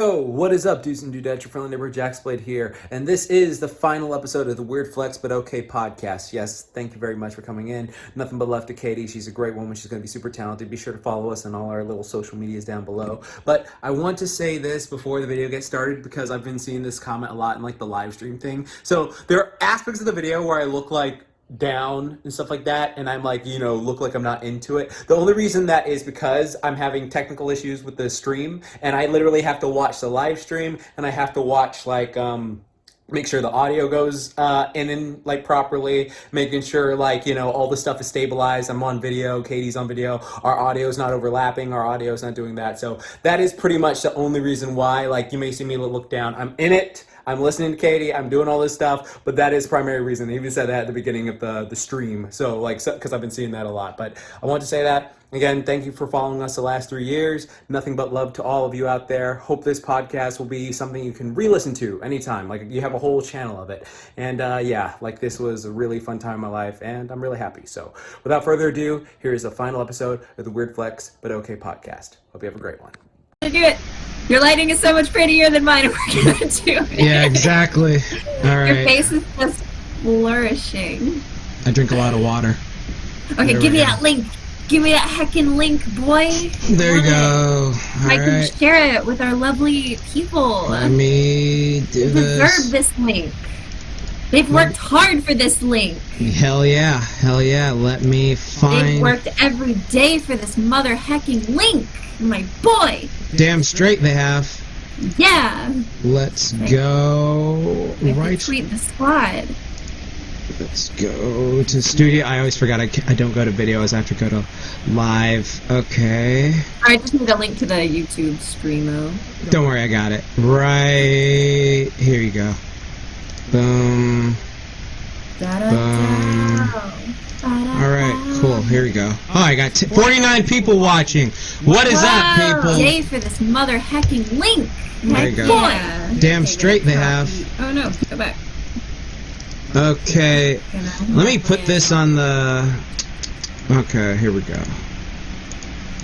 Yo, what is up, dudes and dudettes? Your friendly neighbor Jaxblade here, and this is the final episode of the Weird Flex But Okay podcast. Yes, thank you very much for coming in. Nothing but love to Katie. She's a great woman. She's going to be super talented. Be sure to follow us on all our little social medias down below. But I want to say this before the video gets started because I've been seeing this comment a lot in like the live stream thing. So there are aspects of the video where I look like down and stuff like that, and I'm like, look like I'm not into it. The only reason that is because I'm having technical issues with the stream, and I literally have to watch the live stream, and I have to watch like make sure the audio goes in like properly, making sure like all the stuff is stabilized. I'm on video, Katie's on video, our audio is not overlapping, our audio is not doing that. So that is pretty much the only reason why like you may see me look down. I'm in it, I'm listening to Katie, I'm doing all this stuff, but that is primary reason. I even said that at the beginning of the stream, so like, because I've been seeing that a lot. But I want to say that again, thank you for following us the last 3 years. Nothing but love to all of you out there. Hope this podcast will be something you can re-listen to anytime. Like, you have a whole channel of it. And yeah, like, this was a really fun time in my life, and I'm really happy. So without further ado, here is the final episode of the Weird Flex But Okay podcast. Hope you have a great one. Do it. Your lighting is so much prettier than mine, and we're gonna do it. Yeah, exactly. All right. Your face is just flourishing. I drink a lot of water. Okay, give me that link. Give me that heckin' link, boy. There you go. I can share it with our lovely people. Let me do they this. Deserve this link. They've worked hard for this link. Hell yeah. Hell yeah. Let me find... They've worked every day for this mother hecking link. My boy. Damn straight they have. Yeah. Let's go right. Tweet the squad. Let's go to studio. I always forgot I don't go to videos. I have to go to live. Okay. I just need a link to the YouTube streamo. Don't worry, I got it. Right here you go. Boom. Boom. Alright, cool. Here we go. Oh, I got 49 people watching. What is that, people? Yay for this mother hecking link. There you go. Yeah. Damn straight they have. Oh no, go back. Okay. Let me put this on the... Okay, here we go.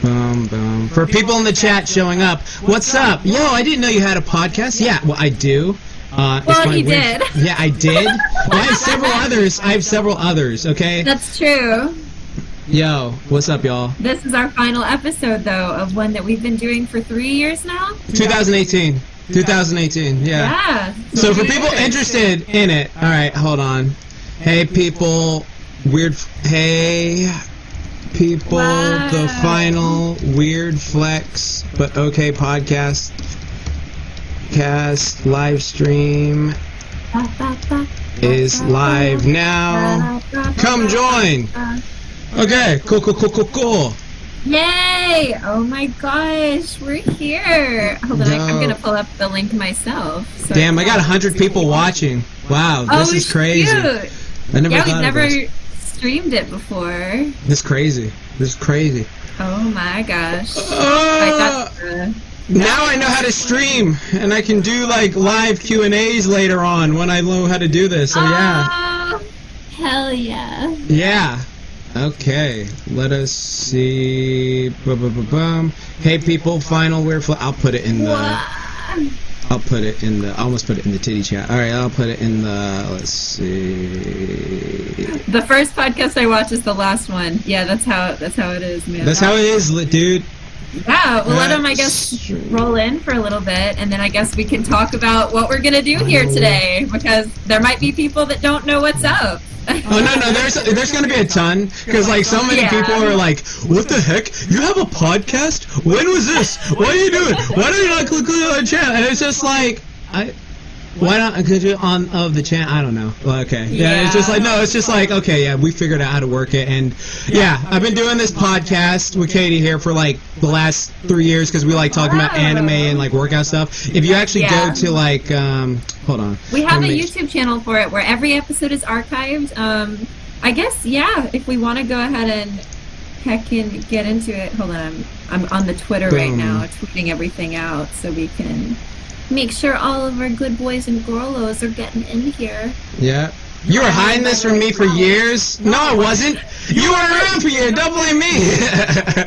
Boom, boom. For people in the chat showing up, what's up? Yo, I didn't know you had a podcast. Yeah, well, I do. Well, he did. Yeah, I did. Well, I have several others. Okay. That's true. Yo, what's up, y'all? This is our final episode, though, of one that we've been doing for 3 years now. 2018. 2018. Yeah. Yeah. So for people interested in it, all right, hold on. Hey, people. Hey, people. Wow. The final Weird Flex But Okay podcast. Live stream is live now. Come join. Okay, cool. Yay! Oh my gosh, we're here. Hold on, I'm gonna pull up the link myself. So damn, I got 100 people watching. Wow, this is crazy. Cute. I never thought we've never of this. streamed it before. This is crazy. Oh my gosh. I thought now I know how to stream, and I can do like live Q&As later on when I know how to do this. So yeah. Hell yeah. Yeah. Okay. Let us see. Hey people, final Weird Flex. I'll put it in the. I'll put it in the. I almost put it in the titty chat. All right. I'll put it in the. Let's see. The first podcast I watch is the last one. Yeah, that's how it is, man. That's how it is, dude. Yeah, we'll let them, I guess, roll in for a little bit, and then I guess we can talk about what we're gonna do here today, because there might be people that don't know what's up. Oh no, there's gonna be a ton, because like so many people are like, what the heck? You have a podcast? When was this? What are you doing? Why do you not click on the channel? And it's just like, why not click on the channel? I don't know. Well, okay. Yeah, it's just like, no, it's just like, okay, yeah, we figured out how to work it. And yeah, I've been doing this podcast with Katie here for like the last 3 years because we like talking about anime and like workout stuff. If you actually go to like, hold on. We have a YouTube channel for it where every episode is archived. I guess, yeah, if we want to go ahead and heckin' get into it. Hold on, I'm on the Twitter right now, tweeting everything out so we can make sure all of our good boys and girlos are getting in here. Yeah. You were hiding this from me for years? No, I wasn't. You were around for years. Don't blame me.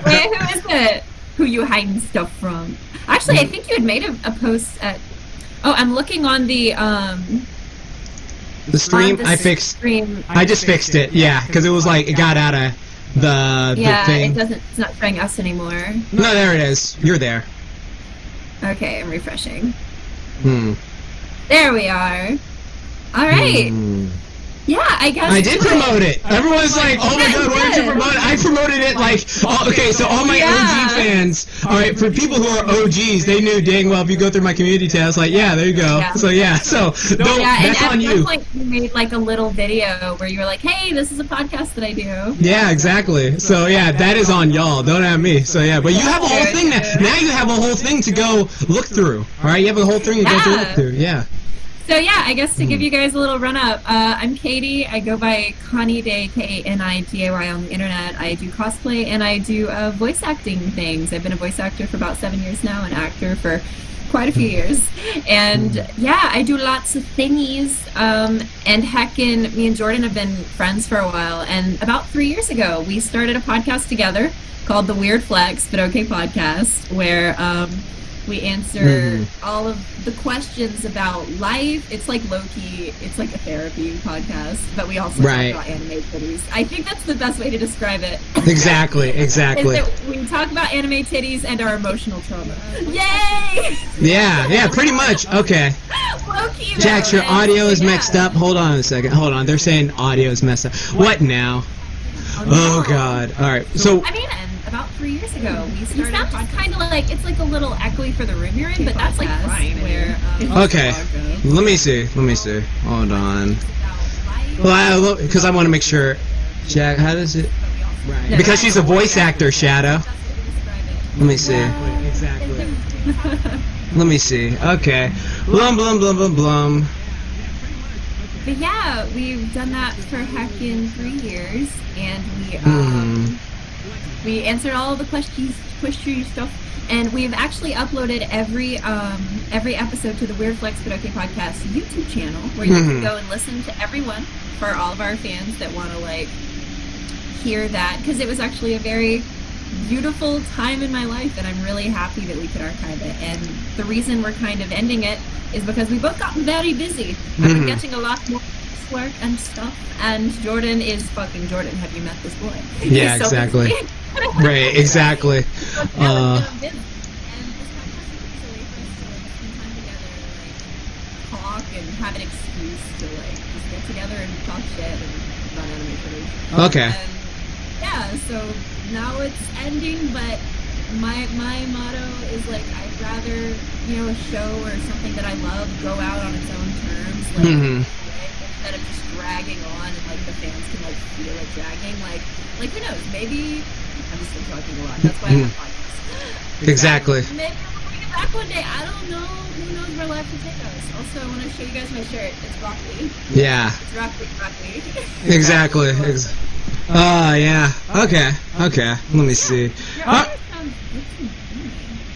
Wait, who is it? Who you hiding stuff from? Actually, I think you had made a post at. Oh, I'm looking on the stream. on the I fixed. stream. I just fixed it. Yeah, because it was like it got out of the thing. It doesn't. It's not showing us anymore. No, there it is. You're there. Okay, I'm refreshing. Hmm. There we are. All right. Yeah, I guess. I did promote it. Everyone's like, "Oh my god, why did you promote it?" I promoted it like, okay, so all my OG fans. All right, for people who are OGs, they knew dang well if you go through my community tab, I was like, yeah, there you go. Yeah. So yeah, so don't. That's on you. And at one point, you made like a little video where you were like, "Hey, this is a podcast that I do." Yeah, exactly. So yeah, that is on y'all. Don't at me. So yeah, but you have a whole thing now. Now you have a whole thing to go look through. All right, you have a whole thing to go through look through. Yeah. So yeah, I guess to give you guys a little run up, I'm Katie. I go by Connie Day, Kaniday on the internet. I do cosplay and I do voice acting things. I've been a voice actor for about 7 years now, an actor for quite a few years. And yeah, I do lots of thingies. And heckin', me and Jordan have been friends for a while. And about 3 years ago, we started a podcast together called The Weird Flex, but okay podcast, where we answer all of the questions about life. It's like low-key, it's like a therapy podcast, but we also talk about anime titties. I think that's the best way to describe it. Exactly. Is that we talk about anime titties and our emotional trauma. Yay! Yeah, pretty much. Okay. Low-key, Jax, your audio is mixed up. Hold on a second. Hold on. They're saying audio is messed up. What now? Oh God. All right. So. I mean, about 3 years ago, we started. You sound kind of like it's like a little echoey for the room you're in, but that's like fine. Where okay, let me see. Hold on. Well, because I want to make sure. Jack, how does it? Right. Because she's a voice actor, Shadow. Let me see. Exactly. Let me see. Okay. Blum blum blum blum blum. But yeah, we've done that for heckin' 3 years, and we answered all of the questions stuff, and we've actually uploaded every episode to the Weird Flex But Okay podcast YouTube channel, where you can go and listen to everyone for all of our fans that want to like hear that, because it was actually a very beautiful time in my life, and I'm really happy that we could archive it. And the reason we're kind of ending it is because we both got very busy. I've been getting a lot more work and stuff, and Jordan is fucking Jordan. Have you met this boy? Yeah, exactly. Right, exactly. Talk and have an excuse to like just get together and talk shit and run animation. Okay. And yeah, so now it's ending, but my motto is like I'd rather a show or something that I love go out on its own terms, like instead of just dragging on and like the fans can like feel it dragging. Like who knows? Maybe I'm just talking a lot. That's why I have podcasts. Exactly. Maybe we'll bring it back one day. I don't know. Who knows where life will take us? Also, I want to show you guys my shirt. It's broccoli. Yeah. It's broccoli. Exactly. Yeah. Okay. Let me see.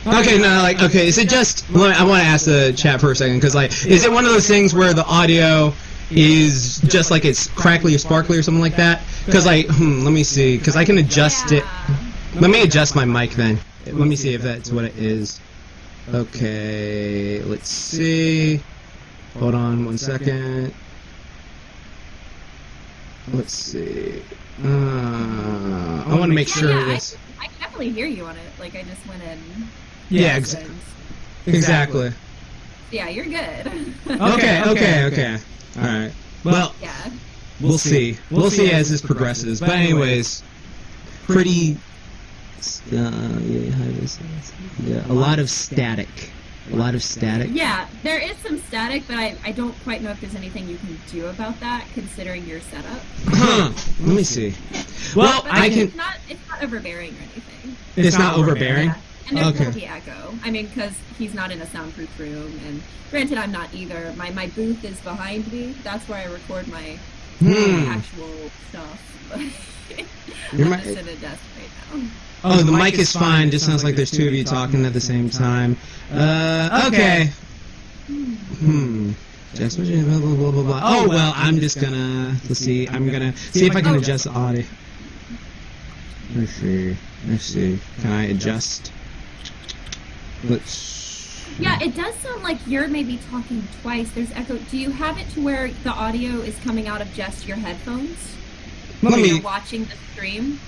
Okay, no, okay, is it just, I want to ask the chat for a second, because, is it one of those things where the audio is just, it's crackly or sparkly or something like that? Because, let me see, because I can adjust it. Let me adjust my mic, then. Let me see if that's what it is. Okay, let's see. Hold on 1 second. Let's see. I want to make sure this. I can definitely hear you on it. I just went in. Yeah, exactly. Yeah, you're good. Okay. All right. Well, yeah. We'll see. We'll see as this progresses. But anyways, pretty. Yeah, a lot of static. Yeah, there is some static, but I don't quite know if there's anything you can do about that, considering your setup. Let me see. Well, I can. It's not overbearing or anything. It's not overbearing. Yeah. And there's no echo. I mean, because he's not in a soundproof room, and granted, I'm not either. My booth is behind me. That's where I record my actual stuff. I'm just in a desk right now. Oh, the mic is fine. Just sounds like there's two of you talking at the same time. Okay. Just blah blah blah blah. Oh well, I'm just gonna see. I'm gonna see if I can adjust the audio. Let's see. Can I adjust? Let's. Yeah, it does sound like you're maybe talking twice. There's echo. Do you have it to where the audio is coming out of just your headphones? Let me. You're watching the stream?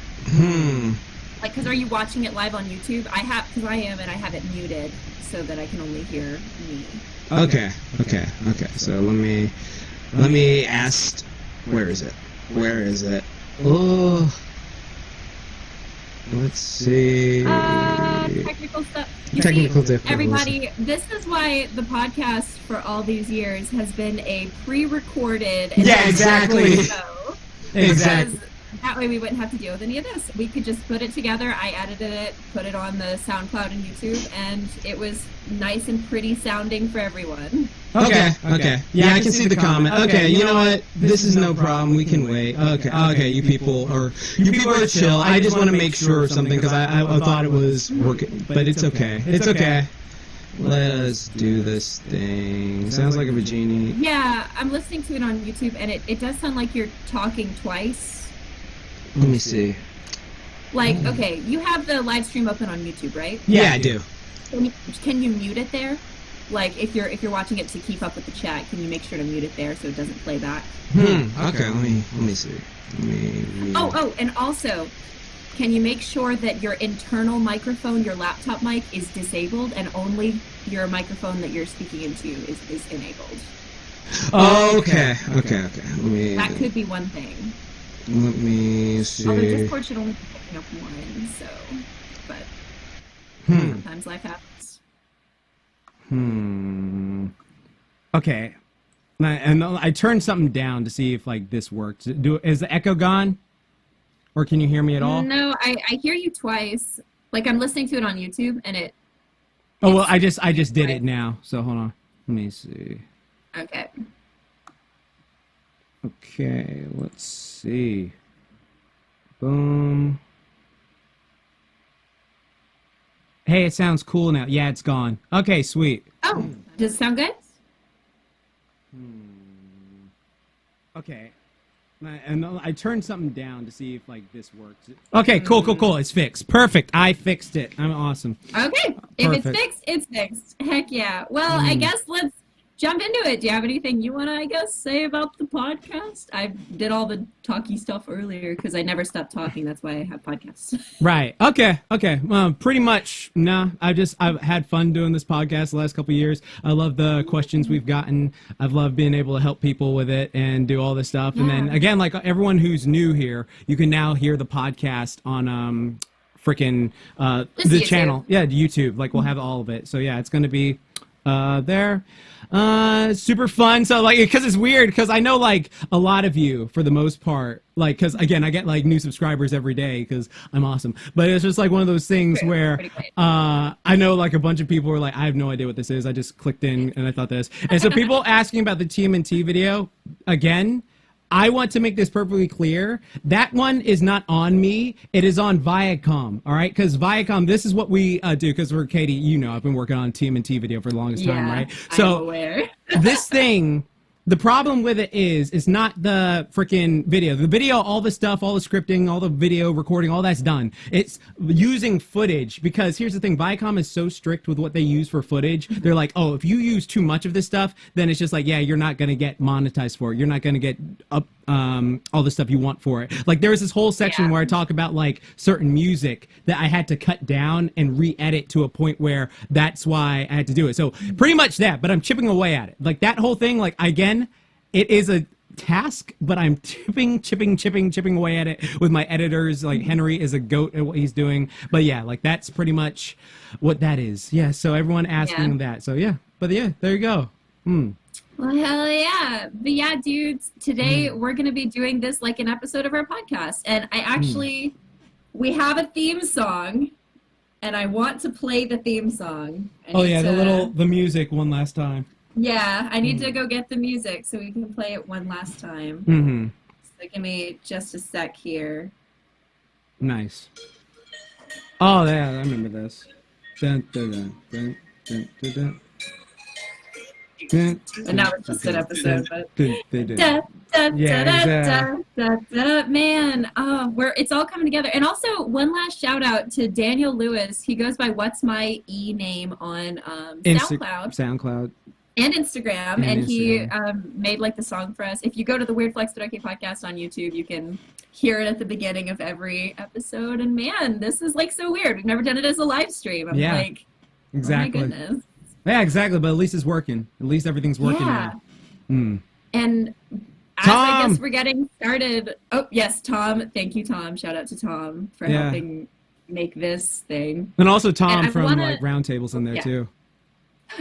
Like, because are you watching it live on YouTube? I have, because I am, and I have it muted so that I can only hear me. Okay. So let me ask. Where is it? Oh. Let's see. Technical stuff. Technical difficulties. Everybody, this is why the podcast for all these years has been a pre-recorded. Yeah, exactly. Show. Exactly. That way we wouldn't have to deal with any of this. We could just put it together. I edited it, put it on the SoundCloud and YouTube, and it was nice and pretty sounding for everyone. Okay. Yeah, I can see the comment. Okay, you know what? This is no problem. We can wait. Okay. You people are chill. I just want to make sure of something because I thought it was working, but it's okay. It's okay. Let us do this thing. Sounds like a genie. Yeah, I'm listening to it on YouTube, and it does sound like you're talking twice. Let me see. Like, okay, you have the live stream open on YouTube, right? Yeah, I do. Can you mute it there? Like, if you're watching it to keep up with the chat, can you make sure to mute it there so it doesn't play back? Okay. Let me see. Oh, and also, can you make sure that your internal microphone, your laptop mic, is disabled and only your microphone that you're speaking into is enabled? Okay. That could be one thing. Let me see. Although Discord should only be picking up one, so. But sometimes life happens. Okay. And I turned something down to see if like this works. Is the echo gone? Or can you hear me at all? No, I hear you twice. Like I'm listening to it on YouTube and it. Oh well, I just did it now. So hold on. Let me see. Okay. Okay, let's see. Boom. Hey, it sounds cool now. Yeah, it's gone. Okay, sweet. Oh, does it sound good? Okay. And I turned something down to see if like this works. Okay, cool. It's fixed. Perfect. I fixed it. I'm awesome. Okay. If Perfect. it's fixed, it's fixed. Heck yeah. Well, I guess let's jump into it. Do you have anything you want to, I guess, say about the podcast? I did all the talky stuff earlier because I never stopped talking. That's why I have podcasts. Right. Okay. Pretty much. Nah. I've had fun doing this podcast the last couple of years. I love the questions we've gotten. I've loved being able to help people with it and do all this stuff. And then again, like everyone who's new here, you can now hear the podcast on freaking the YouTube. channel. Yeah, YouTube. Like we'll have all of it. So yeah, it's gonna be there. Super fun. So like, because it's weird, because I know like a lot of you for the most part, like, because again I get like new subscribers every day because I'm awesome, but it's just like one of those things where I know like a bunch of people were like, I have no idea what this is, I just clicked in and I thought this, and so people asking about the TMNT video, again, I want to make this perfectly clear. That one is not on me. It is on Viacom, all right? Because Viacom, this is what we do, because we're, Katie, you know, I've been working on TMNT video for the longest time, right? So I'm aware. this thing, the problem with it is, it's not the freaking video. The video, all the stuff, all the scripting, all the video recording, all that's done. It's using footage, because here's the thing, Viacom is so strict with what they use for footage. They're like, oh, if you use too much of this stuff, then it's just like, yeah, you're not going to get monetized for it. You're not going to get up all the stuff you want for it. Like there was this whole section where I talk about like certain music that I had to cut down and re-edit to a point where that's why I had to do it. So pretty much that, but I'm chipping away at it. Like that whole thing, like again, it is a task, but I'm chipping away at it with my editors. Like Henry is a goat at what he's doing. But yeah, like that's pretty much what that is. Yeah, so everyone asking that. So yeah, but yeah, there you go. Well, hell yeah. But yeah, dudes, today we're going to be doing this like an episode of our podcast. And I actually, we have a theme song, and I want to play the theme song. The music one last time. Yeah, I need to go get the music so we can play it one last time. So give me just a sec here. Nice. Oh, yeah, I remember this. Dun, dun, dun, dun, dun, dun, dun. Dun, And now it's just an episode, but They did. da, da, Yeah, da, exactly. da, da, da. Man, it's all coming together. And also, one last shout out to Daniel Lewis. He goes by What's My E Name on SoundCloud and Instagram, and he made like the song for us. If you go to the Weird Flex But Okay podcast on YouTube, you can hear it at the beginning of every episode. And man, this is like so weird. We've never done it as a live stream. I'm like, exactly. Oh my goodness. Yeah, exactly. But at least it's working. At least everything's working Yeah. now. And as I guess we're getting started. Oh yes, Tom. Thank you, Tom. Shout out to Tom for helping make this thing. And also Tom And from like Roundtables in there too.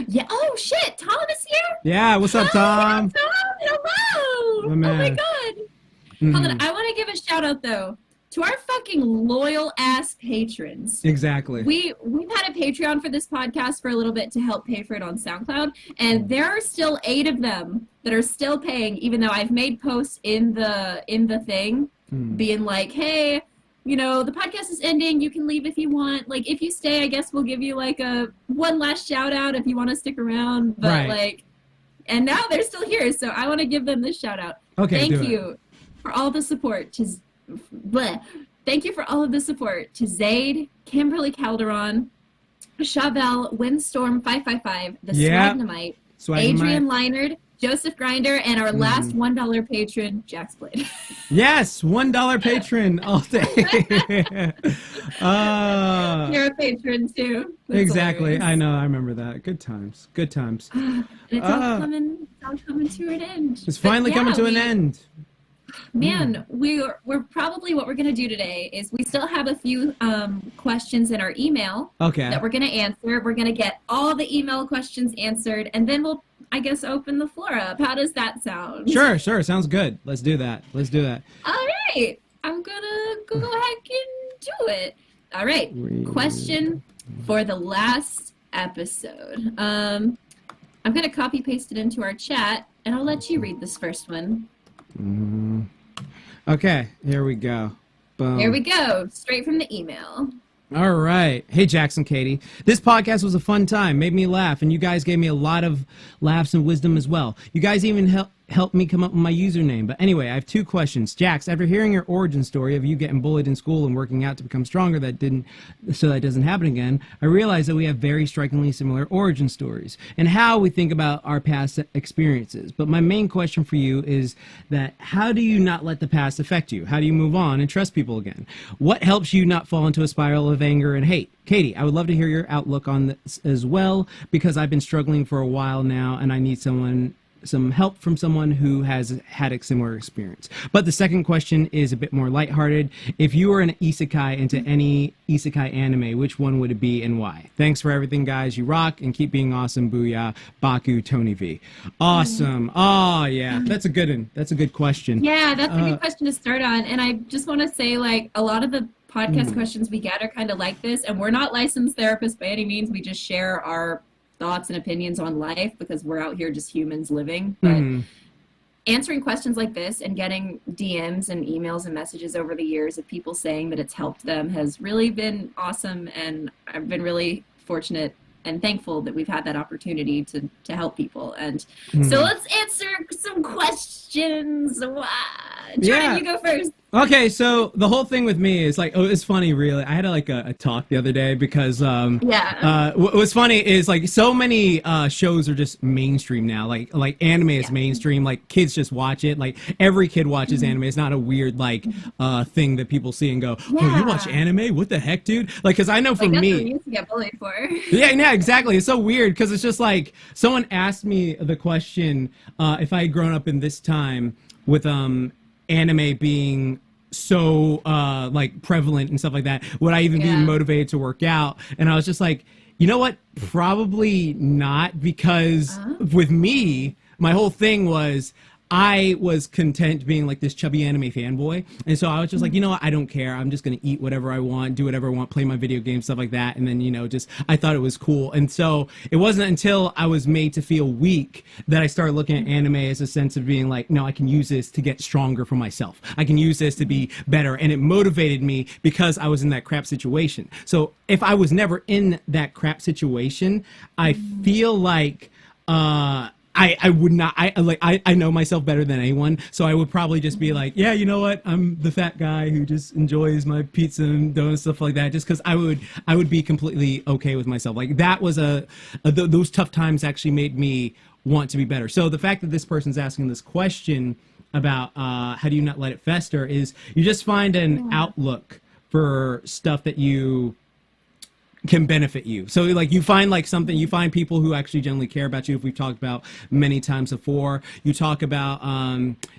Yeah. Oh shit, Tom is here. Yeah. What's up, Tom? Tom. Hello. My man. Oh my god. Hold on. I want to give a shout out though to our fucking loyal ass patrons. Exactly. We've had a Patreon for this podcast for a little bit to help pay for it on SoundCloud, and there are still 8 of them that are still paying, even though I've made posts in the thing being like, hey, you know, the podcast is ending, you can leave if you want. Like, if you stay, I guess we'll give you like a one last shout out if you want to stick around. But like, and now they're still here, so I want to give them this shout out. Okay, Thank you for all the support Thank you for all of the support to Zaid, Kimberly Calderon, Chevelle, Windstorm 555, the Swagnamite, Adrian Leinard, Joseph Grinder, and our last $1 patron, Jack Split. Yes, $1 patron all day. You're a patron too. That's exactly. hilarious. I know. I remember that. Good times. Good times. It's all coming to an end. It's finally coming to an end. Man, we're probably what we're going to do today is we still have a few questions in our email that we're going to answer. We're going to get all the email questions answered, and then we'll, I guess, open the floor up. How does that sound? Sure. Sounds good. Let's do that. All right. I'm going to go ahead and do it. All right. Question for the last episode. I'm going to copy paste it into our chat, and I'll let you read this first one. Okay, here we go. Boom. Here we go, straight from the email. All right. Hey, Jackson, Katie. This podcast was a fun time, made me laugh, and you guys gave me a lot of laughs and wisdom as well. You guys even helped me come up with my username. But anyway, I have 2 questions. Jax, after hearing your origin story of you getting bullied in school and working out to become stronger so that doesn't happen again, I realized that we have very strikingly similar origin stories and how we think about our past experiences. But my main question for you is that how do you not let the past affect you? How do you move on and trust people again? What helps you not fall into a spiral of anger and hate? Katie, I would love to hear your outlook on this as well, because I've been struggling for a while now and I need some help from someone who has had a similar experience. But the second question is a bit more lighthearted. If you were an isekai into any isekai anime, which one would it be and why? Thanks for everything, guys. You rock and keep being awesome. Booyah. Baku, Tony V. Awesome. Oh, yeah. That's a good one. That's a good question. Yeah, that's a good question to start on. And I just want to say, like, a lot of the podcast questions we get are kind of like this, and we're not licensed therapists by any means. We just share our thoughts and opinions on life because we're out here just humans living. But answering questions like this and getting DMs and emails and messages over the years of people saying that it's helped them has really been awesome, and I've been really fortunate and thankful that we've had that opportunity to help people. And so let's answer some questions. Jordan, you go first. Okay, so the whole thing with me is like, it's funny, really. I had a talk the other day because what's funny is like so many shows are just mainstream now. Like anime is mainstream. Like kids just watch it. Like every kid watches anime. It's not a weird like thing that people see and go, oh, you watch anime? What the heck, dude? Like, because I know for that's me, what we used to get bullied for. yeah, exactly. It's so weird because it's just like someone asked me the question if I had grown up in this time with anime being so like prevalent and stuff like that, would I even be motivated to work out? And I was just like, you know what, probably not, because with me, my whole thing was I was content being like this chubby anime fanboy, and so I was just like, you know what, I don't care, I'm just gonna eat whatever I want, do whatever I want, play my video games, stuff like that. And then, you know, just I thought it was cool. And so it wasn't until I was made to feel weak that I started looking at anime as a sense of being like, no, I can use this to get stronger for myself, I can use this to be better. And it motivated me because I was in that crap situation. So if I was never in that crap situation, I feel like I would not. I know myself better than anyone, so I would probably just be like, yeah, you know what? I'm the fat guy who just enjoys my pizza and donuts, stuff like that. Just because I would be completely okay with myself. Like that was those tough times actually made me want to be better. So the fact that this person's asking this question about how do you not let it fester is you just find an outlook for stuff that you can benefit you. So like you find like something, you find people who actually generally care about you, if we've talked about many times before. You talk about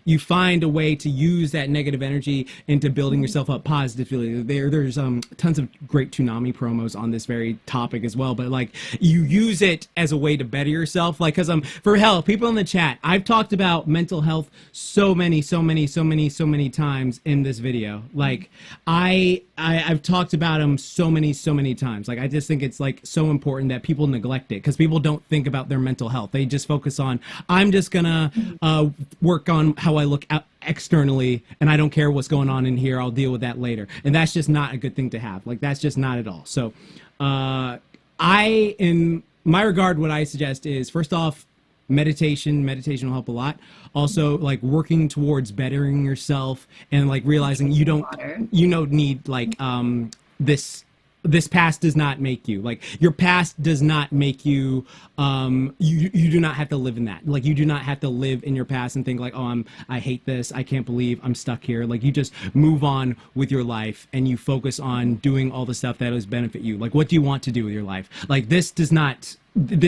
you find a way to use that negative energy into building yourself up positively. There's tons of great Toonami promos on this very topic as well, but like you use it as a way to better yourself. Like because for hell, people in the chat, I've talked about mental health so many times in this video. Like I've talked about them so many times. Like I just think it's like so important that people neglect it because people don't think about their mental health. They just focus on, I'm just gonna work on how I look out externally and I don't care what's going on in here. I'll deal with that later. And that's just not a good thing to have. Like that's just not at all. So in my regard, what I suggest is first off, meditation will help a lot. Also like working towards bettering yourself and like realizing you don't need like this past does not make you, like your past does not make you you do not have to live in that. Like you do not have to live in your past and think like, oh, I hate this, I can't believe I'm stuck here. Like you just move on with your life and you focus on doing all the stuff that does benefit you. Like what do you want to do with your life? Like this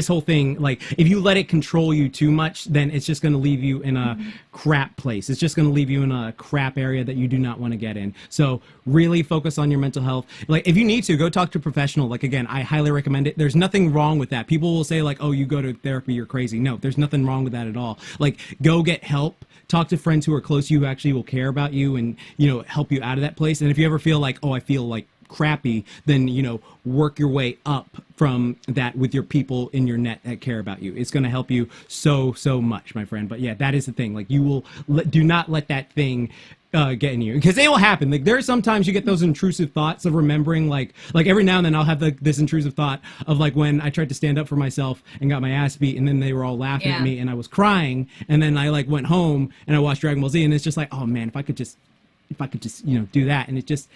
whole thing, like if you let it control you too much, then it's just going to leave you in a crap place. It's just going to leave you in a crap area that you do not want to get in. So really focus on your mental health. Like if you need to, go talk to a professional. Like again, I highly recommend it. There's nothing wrong with that. People will say like, oh, you go to therapy, you're crazy. No, there's nothing wrong with that at all. Like go get help. Talk to friends who are close to you who actually will care about you and, you know, help you out of that place. And if you ever feel like, oh, I feel like crappy, then, you know, work your way up from that with your people in your net that care about you. It's going to help you so much, my friend. But yeah, that is the thing. Like you will do not let that thing get in you, because they will happen. Like there are sometimes you get those intrusive thoughts of remembering, like every now and then I'll have this intrusive thought of like when I tried to stand up for myself and got my ass beat, and then they were all laughing at me and I was crying, and then I like went home and I watched Dragon Ball Z, and it's just like, oh man, if I could just you know do that, and it's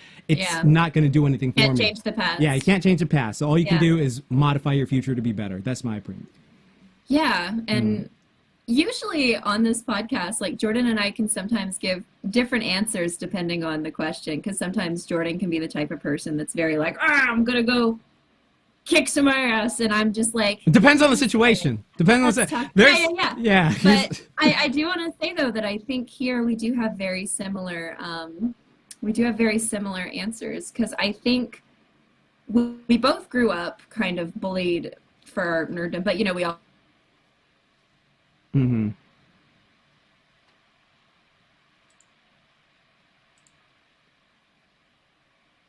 not going to do anything for me. Can't change the past. Yeah, you can't change the past. So all you can do is modify your future to be better. That's my opinion. Yeah, and usually on this podcast, like Jordan and I can sometimes give different answers depending on the question, because sometimes Jordan can be the type of person that's very like, I'm gonna go kick some ass, and I'm just like, it depends on the situation. Depends on the yeah. But I do want to say though that I think here we do have very similar answers, because I think we both grew up kind of bullied for our nerddom, but you know we all.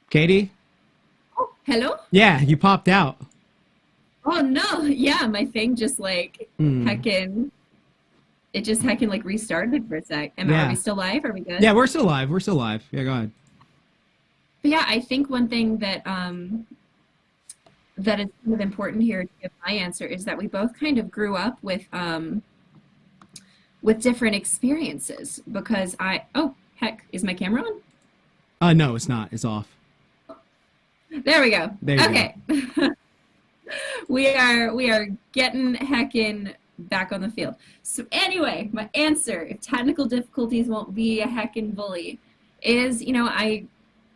Katie? Oh, hello? Yeah, you popped out. Oh no, yeah, my thing just like heckin', it just heckin' like restarted for a sec. Are we still live? Are we good? Yeah, we're still live. Yeah, go ahead. But yeah, I think one thing that that is kind of important here to give my answer is that we both kind of grew up with different experiences, because oh heck, is my camera on? No, it's not. It's off. There we go. There you okay. Go. we are getting heckin' back on the field. So anyway, my answer, if technical difficulties won't be a heckin' bully, is, you know, I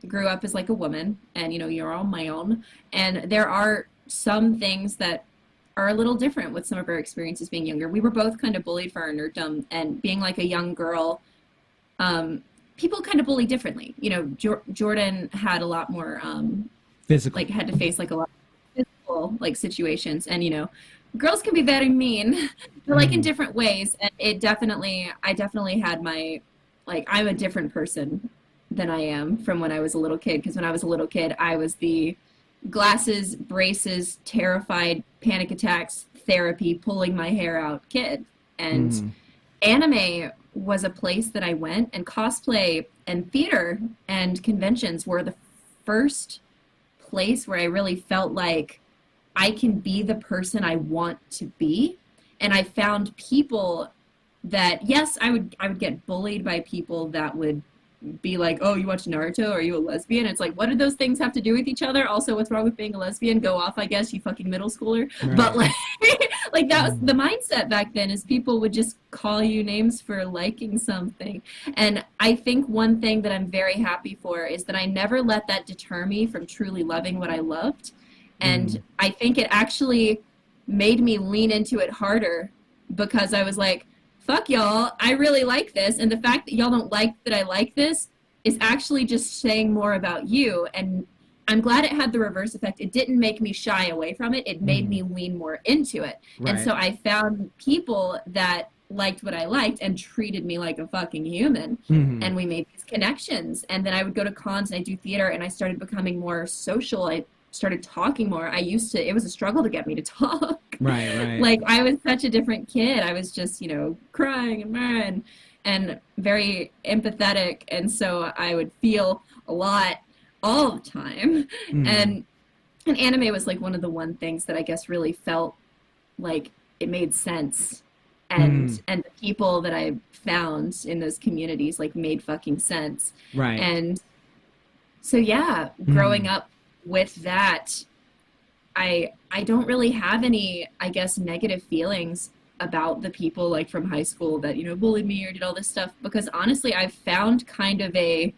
grew up as like a woman, and you know, you're all my own, and there are some things that are a little different with some of our experiences being younger. We were both kind of bullied for our nerddom, and being like a young girl, people kind of bully differently. You know, Jordan had a lot more physical, like had to face like a lot of physical like situations, and you know, girls can be very mean, but like in different ways. And I definitely had my, like, I'm a different person than I am from when I was a little kid, because when I was a little kid, I was the glasses, braces, terrified, panic attacks, therapy, pulling my hair out kid. And anime was a place that I went, and cosplay and theater and conventions were the first place where I really felt like I can be the person I want to be. And I found people that, yes, I would get bullied by people that would be like, oh, you watch Naruto? Are you a lesbian? It's like, what do those things have to do with each other? Also, what's wrong with being a lesbian? Go off, I guess, you fucking middle schooler. Right. But like, like that was the mindset back then, is people would just call you names for liking something. And I think one thing that I'm very happy for is that I never let that deter me from truly loving what I loved. And I think it actually made me lean into it harder, because I was like, fuck y'all, I really like this, and the fact that y'all don't like that I like this is actually just saying more about you. And I'm glad it had the reverse effect. It didn't make me shy away from it. It made me lean more into it. Right. And so I found people that liked what I liked and treated me like a fucking human. And we made these connections. And then I would go to cons and I do theater, and I started becoming more social. I started talking more. It was a struggle to get me to talk. Right. Like, I was such a different kid. I was just, crying and very empathetic. And so I would feel a lot all the time. And anime was like one of the things that I guess really felt like it made sense. And the people that I found in those communities like made fucking sense. Right. And so, yeah, growing up with that, I don't really have any, I guess, negative feelings about the people like from high school that, bullied me or did all this stuff, because honestly, I've found kind of a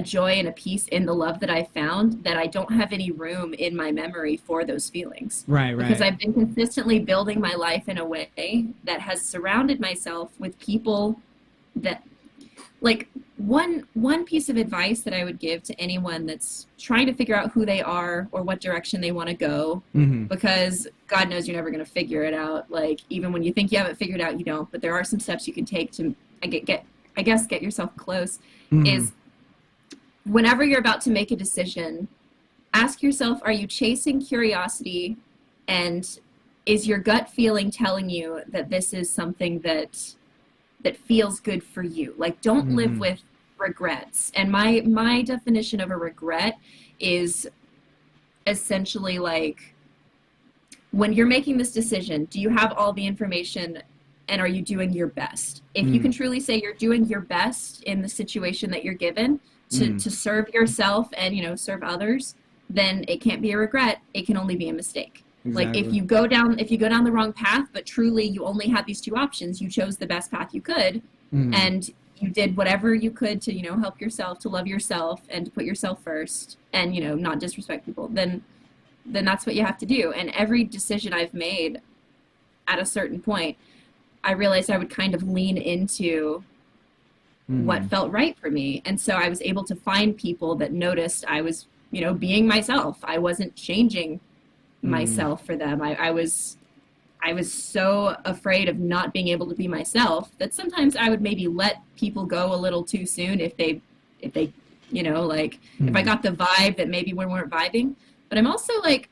joy and a peace in the love that I found, that I don't have any room in my memory for those feelings. Right. Because I've been consistently building my life in a way that has surrounded myself with people that, like, one piece of advice that I would give to anyone that's trying to figure out who they are or what direction they want to go, because God knows you're never going to figure it out. Like, even when you think you have it figured out, you don't. But there are some steps you can take to, get yourself close. Is whenever you're about to make a decision, ask yourself, are you chasing curiosity, and is your gut feeling telling you that this is something that feels good for you? Like, don't live with regrets. And my definition of a regret is essentially like, when you're making this decision, do you have all the information, and are you doing your best? If you can truly say you're doing your best in the situation that you're given to serve yourself and, serve others, then it can't be a regret. It can only be a mistake. Exactly. Like, if you go down the wrong path, but truly you only had these two options, you chose the best path you could, and you did whatever you could to, help yourself, to love yourself, and to put yourself first, and, not disrespect people, then that's what you have to do. And every decision I've made at a certain point, I realized I would kind of lean into what felt right for me. And so I was able to find people that noticed I was, being myself. I wasn't changing myself for them. I was so afraid of not being able to be myself that sometimes I would maybe let people go a little too soon if they if I got the vibe that maybe we weren't vibing. But I'm also like,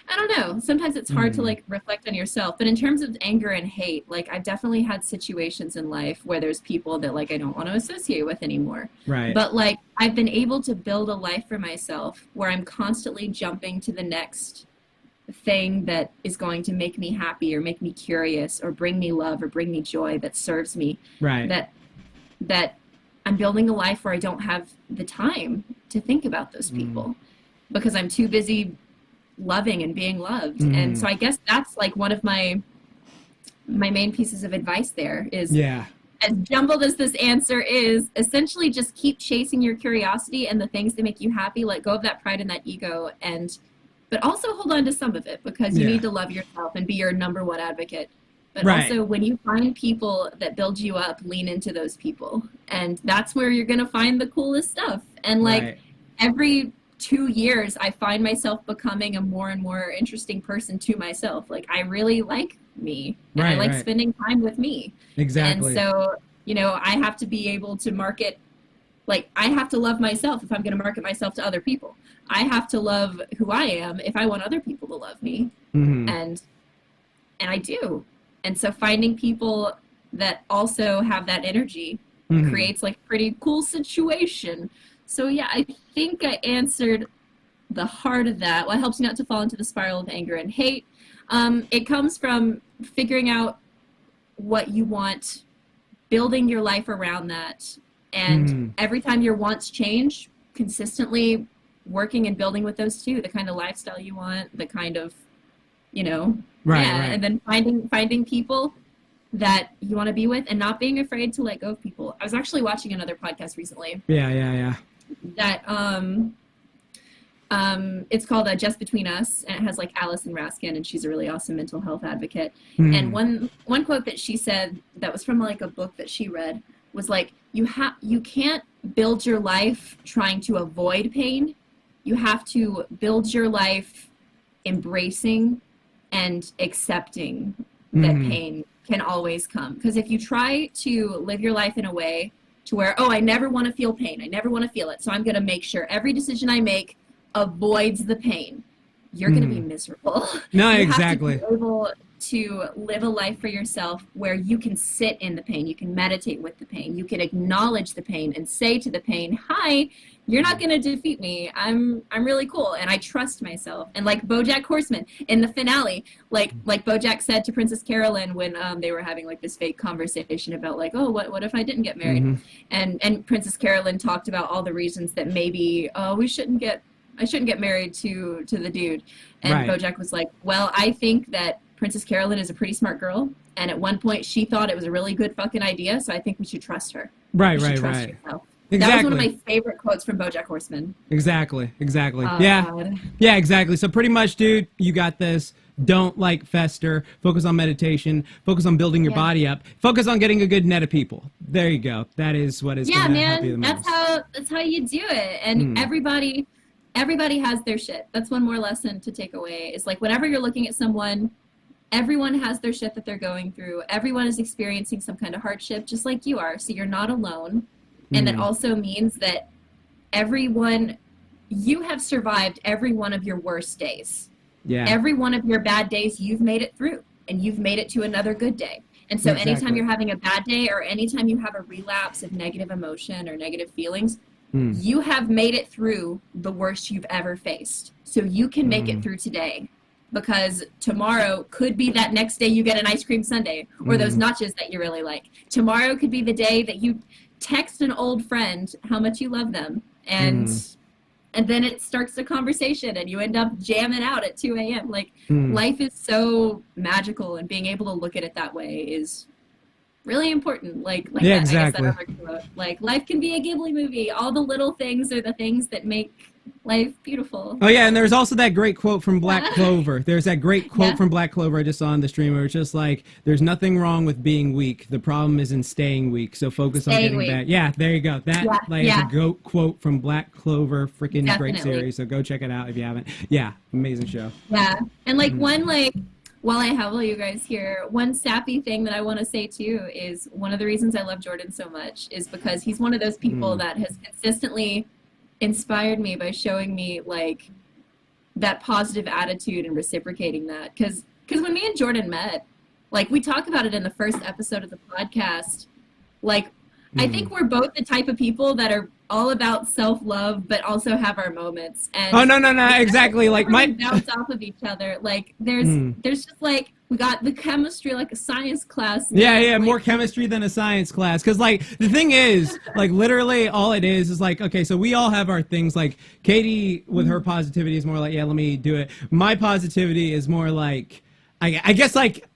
I don't know, sometimes it's hard to like reflect on yourself. But in terms of anger and hate, like, I've definitely had situations in life where there's people that like I don't want to associate with anymore. Right. But like, I've been able to build a life for myself where I'm constantly jumping to the next thing that is going to make me happy or make me curious or bring me love or bring me joy that serves me. Right. That I'm building a life where I don't have the time to think about those people because I'm too busy loving and being loved. And so I guess that's like one of my main pieces of advice there is, as jumbled as this answer is, essentially just keep chasing your curiosity and the things that make you happy. Let go of that pride and that ego, but also hold on to some of it, because you need to love yourself and be your number one advocate. But also, when you find people that build you up, lean into those people. And that's where you're going to find the coolest stuff. And like every 2 years, I find myself becoming a more and more interesting person to myself. Like, I really like me. And I like spending time with me. Exactly. And so, I have to be able to market, like, I have to love myself if I'm going to market myself to other people. I have to love who I am if I want other people to love me. And I do. And so finding people that also have that energy creates like a pretty cool situation. So yeah, I think I answered the heart of that. Well, it helps you not to fall into the spiral of anger and hate. It comes from figuring out what you want, building your life around that, and every time your wants change, consistently working and building with those two, the kind of lifestyle you want, the kind of, Right. and then finding people that you want to be with and not being afraid to let go of people. I was actually watching another podcast recently. Yeah. That it's called Just Between Us, and it has like Allison Raskin, and she's a really awesome mental health advocate. And one quote that she said that was from like a book that she read was like, you can't build your life trying to avoid pain. You have to build your life embracing and accepting that pain can always come. Because if you try to live your life in a way to where, I never want to feel pain, I never want to feel it, so I'm going to make sure every decision I make avoids the pain, you're going to be miserable. No, you exactly. have to be able to live a life for yourself where you can sit in the pain, you can meditate with the pain, you can acknowledge the pain and say to the pain, hi, you're not going to defeat me. I'm really cool, and I trust myself. And like BoJack Horseman in the finale, like BoJack said to Princess Carolyn when they were having like this fake conversation about like, what if I didn't get married? And Princess Carolyn talked about all the reasons that maybe I shouldn't get married to the dude. And Right. BoJack was like, well, I think that Princess Carolyn is a pretty smart girl, and at one point she thought it was a really good fucking idea, so I think we should trust her. Right. You should trust yourself. Exactly. That was one of my favorite quotes from BoJack Horseman. Exactly. Oh, Yeah. God. Yeah, exactly. So pretty much, dude, you got this. Don't fester. Focus on meditation. Focus on building your body up. Focus on getting a good net of people. There you go. That is what is going to help you the most. That's how you do it. And everybody has their shit. That's one more lesson to take away. Is like whenever you're looking at someone, everyone has their shit that they're going through. Everyone is experiencing some kind of hardship, just like you are. So you're not alone. And that also means that you have survived every one of your worst days. Yeah. Every one of your bad days, you've made it through, and you've made it to another good day. And so anytime you're having a bad day, or anytime you have a relapse of negative emotion or negative feelings, you have made it through the worst you've ever faced. So you can make it through today, because tomorrow could be that next day you get an ice cream sundae or those nachos that you really like. Tomorrow could be the day that you text an old friend how much you love them, and then it starts a conversation and you end up jamming out at 2 a.m. Like life is so magical, and being able to look at it that way is really important. Like yeah, that, exactly. I guess that other quote. Like life can be a Ghibli movie. All the little things are the things that make life beautiful. Oh yeah, and there's also that great quote from Black Clover. There's that great quote from Black Clover I just saw on the stream where it's just like, there's nothing wrong with being weak. The problem is in staying weak. So focus on getting back. Yeah, there you go. That is a goat quote from Black Clover. Freaking great series. So go check it out if you haven't. Yeah, amazing show. Yeah, and while I have all you guys here, one sappy thing that I want to say too is one of the reasons I love Jordan so much is because he's one of those people that has consistently inspired me by showing me like that positive attitude and reciprocating that. Because when me and Jordan met, like we talk about it in the first episode of the podcast, like I think we're both the type of people that are all about self-love, but also have our moments. And no, exactly. Like we bounce off of each other. Like there's just like we got the chemistry like a science class. Yeah, like, more chemistry than a science class. Because like the thing is, like literally all it is like, okay, so we all have our things. Like Katie with her positivity is more like, yeah, let me do it. My positivity is more like, I guess like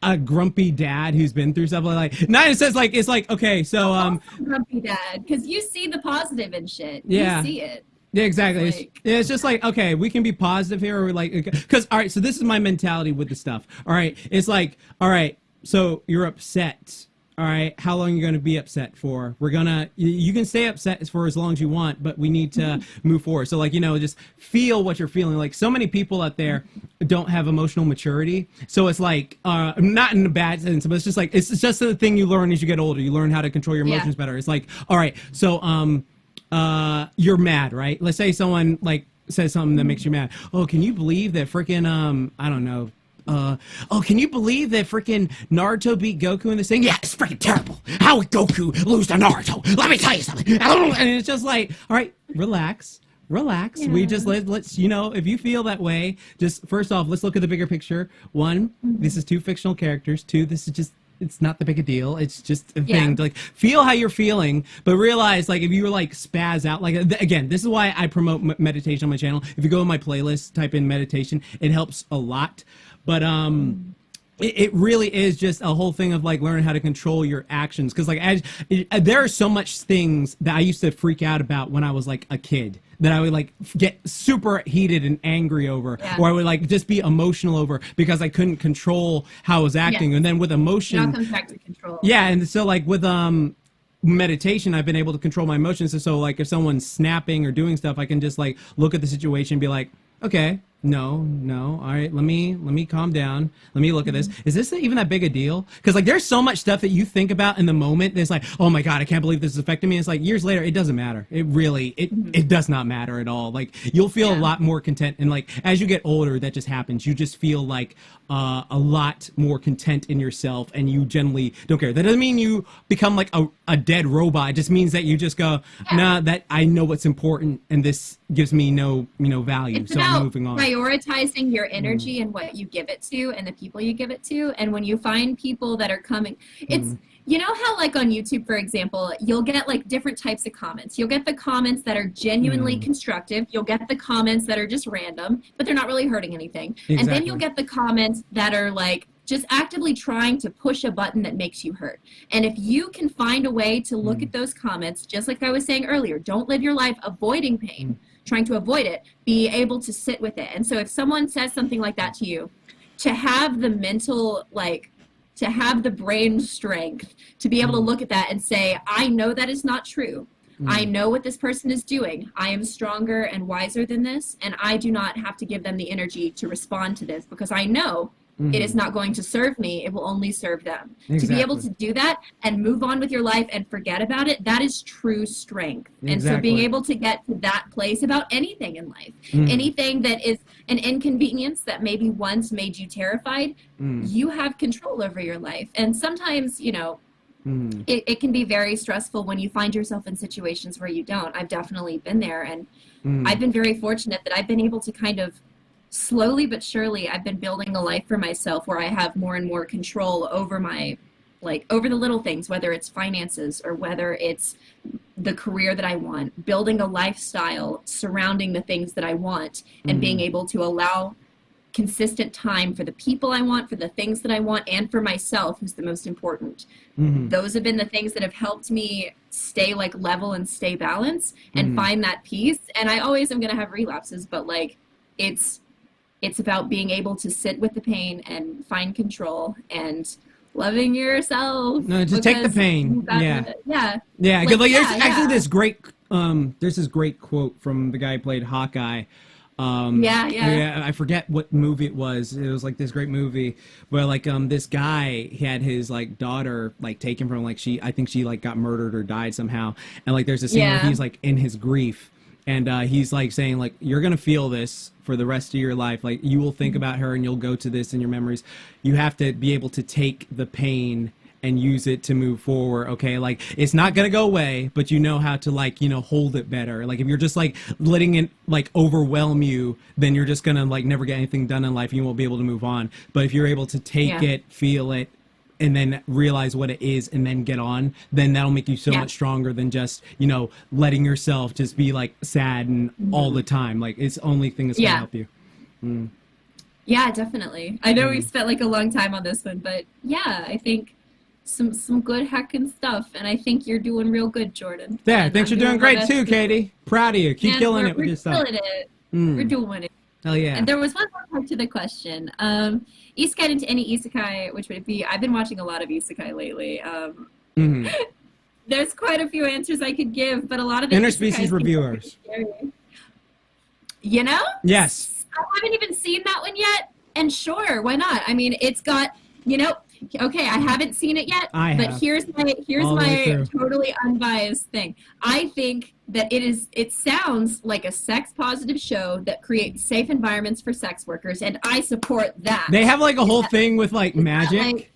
a grumpy dad who's been through stuff like Nina says like it's like, okay, so grumpy dad, because you see the positive in shit. Yeah. You see it. Yeah, exactly. Like, it's just like, okay, we can be positive here, or like, because all right, so this is my mentality with the stuff. All right, it's like, all right, so you're upset. All right, how long are you going to be upset for? You can stay upset for as long as you want, but we need to move forward. So like, just feel what you're feeling. Like so many people out there don't have emotional maturity. So it's like, not in a bad sense, but it's just like, it's just the thing you learn as you get older. You learn how to control your emotions better. It's like, all right, so you're mad, right? Let's say someone like says something that makes you mad. Oh, can you believe that freaking, I don't know, can you believe that freaking Naruto beat Goku in this thing? Yeah, it's freaking terrible. How would Goku lose to Naruto? Let me tell you something. And it's just like, all right, relax. relax. Yeah. We just let's if you feel that way, just first off, let's look at the bigger picture. One, this is two fictional characters. Two, this is just it's not the big a deal. It's just a thing. Like, feel how you're feeling, but realize, like, if you were like spaz out, like, again, this is why I promote meditation on my channel. If you go in my playlist, type in meditation, it helps a lot. But it really is just a whole thing of like learning how to control your actions, because like there are so much things that I used to freak out about when I was like a kid that I would like get super heated and angry over, or I would like just be emotional over because I couldn't control how I was acting. And then with emotion, it all comes back to control. And so like with meditation, I've been able to control my emotions. So like if someone's snapping or doing stuff, I can just like look at the situation and be like, okay, no, all right, let me calm down. Let me look at this. Is this even that big a deal? Because like there's so much stuff that you think about in the moment that's like, oh my God, I can't believe this is affecting me. It's like years later, it doesn't matter. It really, it does not matter at all. Like you'll feel a lot more content. And like as you get older, that just happens. You just feel like a lot more content in yourself, and you generally don't care. That doesn't mean you become like a dead robot. It just means that you just go, nah, that I know what's important, and this gives me no value. It's so about I'm moving on. Prioritizing your energy and what you give it to and the people you give it to. And when you find people that are coming, it's, you know how like on YouTube, for example, you'll get like different types of comments. You'll get the comments that are genuinely constructive. You'll get the comments that are just random, but they're not really hurting anything. Exactly. And then you'll get the comments that are like just actively trying to push a button that makes you hurt. And if you can find a way to look at those comments, just like I was saying earlier, don't live your life avoiding pain, trying to avoid it, be able to sit with it. And so if someone says something like that to you, to have the mental, like, to have the brain strength to be able to look at that and say, I know that is not true. I know what this person is doing. I am stronger and wiser than this, and I do not have to give them the energy to respond to this, because I know it is not going to serve me. It will only serve them. Exactly. To be able to do that and move on with your life and forget about it, that is true strength. And so being able to get to that place about anything in life, anything that is an inconvenience that maybe once made you terrified, you have control over your life. And sometimes, you know, it can be very stressful when you find yourself in situations where you don't. I've definitely been there. And I've been very fortunate that I've been able to kind of slowly but surely, I've been building a life for myself where I have more and more control over my, like, over the little things, whether it's finances or whether it's the career that I want, building a lifestyle surrounding the things that I want, and being able to allow consistent time for the people I want, for the things that I want, and for myself, who's the most important. Those have been the things that have helped me stay like level and stay balanced and find that peace. And I always am going to have relapses, but like it's about being able to sit with the pain and find control and loving yourself. No, just take the pain. Yeah. Like, there's actually this great there's this great quote from the guy who played Hawkeye. I forget what movie it was. It was like this great movie where like this guy, he had his like daughter like taken from, like, I think she like got murdered or died somehow, and like there's a scene where he's like in his grief, and he's like saying like, you're gonna feel this for the rest of your life. Like, you will think about her and you'll go to this in your memories. You have to be able to take the pain and use it to move forward. Okay, like, it's not gonna go away, but you know how to, like, you know, hold it better. Like, if you're just like letting it like overwhelm you, then you're just gonna like never get anything done in life, and you won't be able to move on. But if you're able to take it, feel it, and then realize what it is and then get on, then that'll make you so much stronger than just, you know, letting yourself just be like sad and all the time. Like, it's the only thing that's gonna help you. Yeah, definitely. I know we spent like a long time on this one, but yeah, I think some good heckin' stuff, and I think you're doing real good, Jordan. Yeah, thanks for doing great too, Katie. Proud of you. Keep killing it with your stuff. We're killing it. We're doing it. Hell yeah. And there was one more part to the question. Isekai into any isekai, which would it be? I've been watching a lot of isekai lately. There's quite a few answers I could give, but a lot of the interspecies reviewers. You know? Yes. I haven't even seen that one yet, and sure, why not? I mean, it's got, you know, okay, I haven't seen it yet, but here's my totally unbiased thing. I think that it sounds like a sex positive show that creates safe environments for sex workers, and I support that. They have like a whole thing with like magic.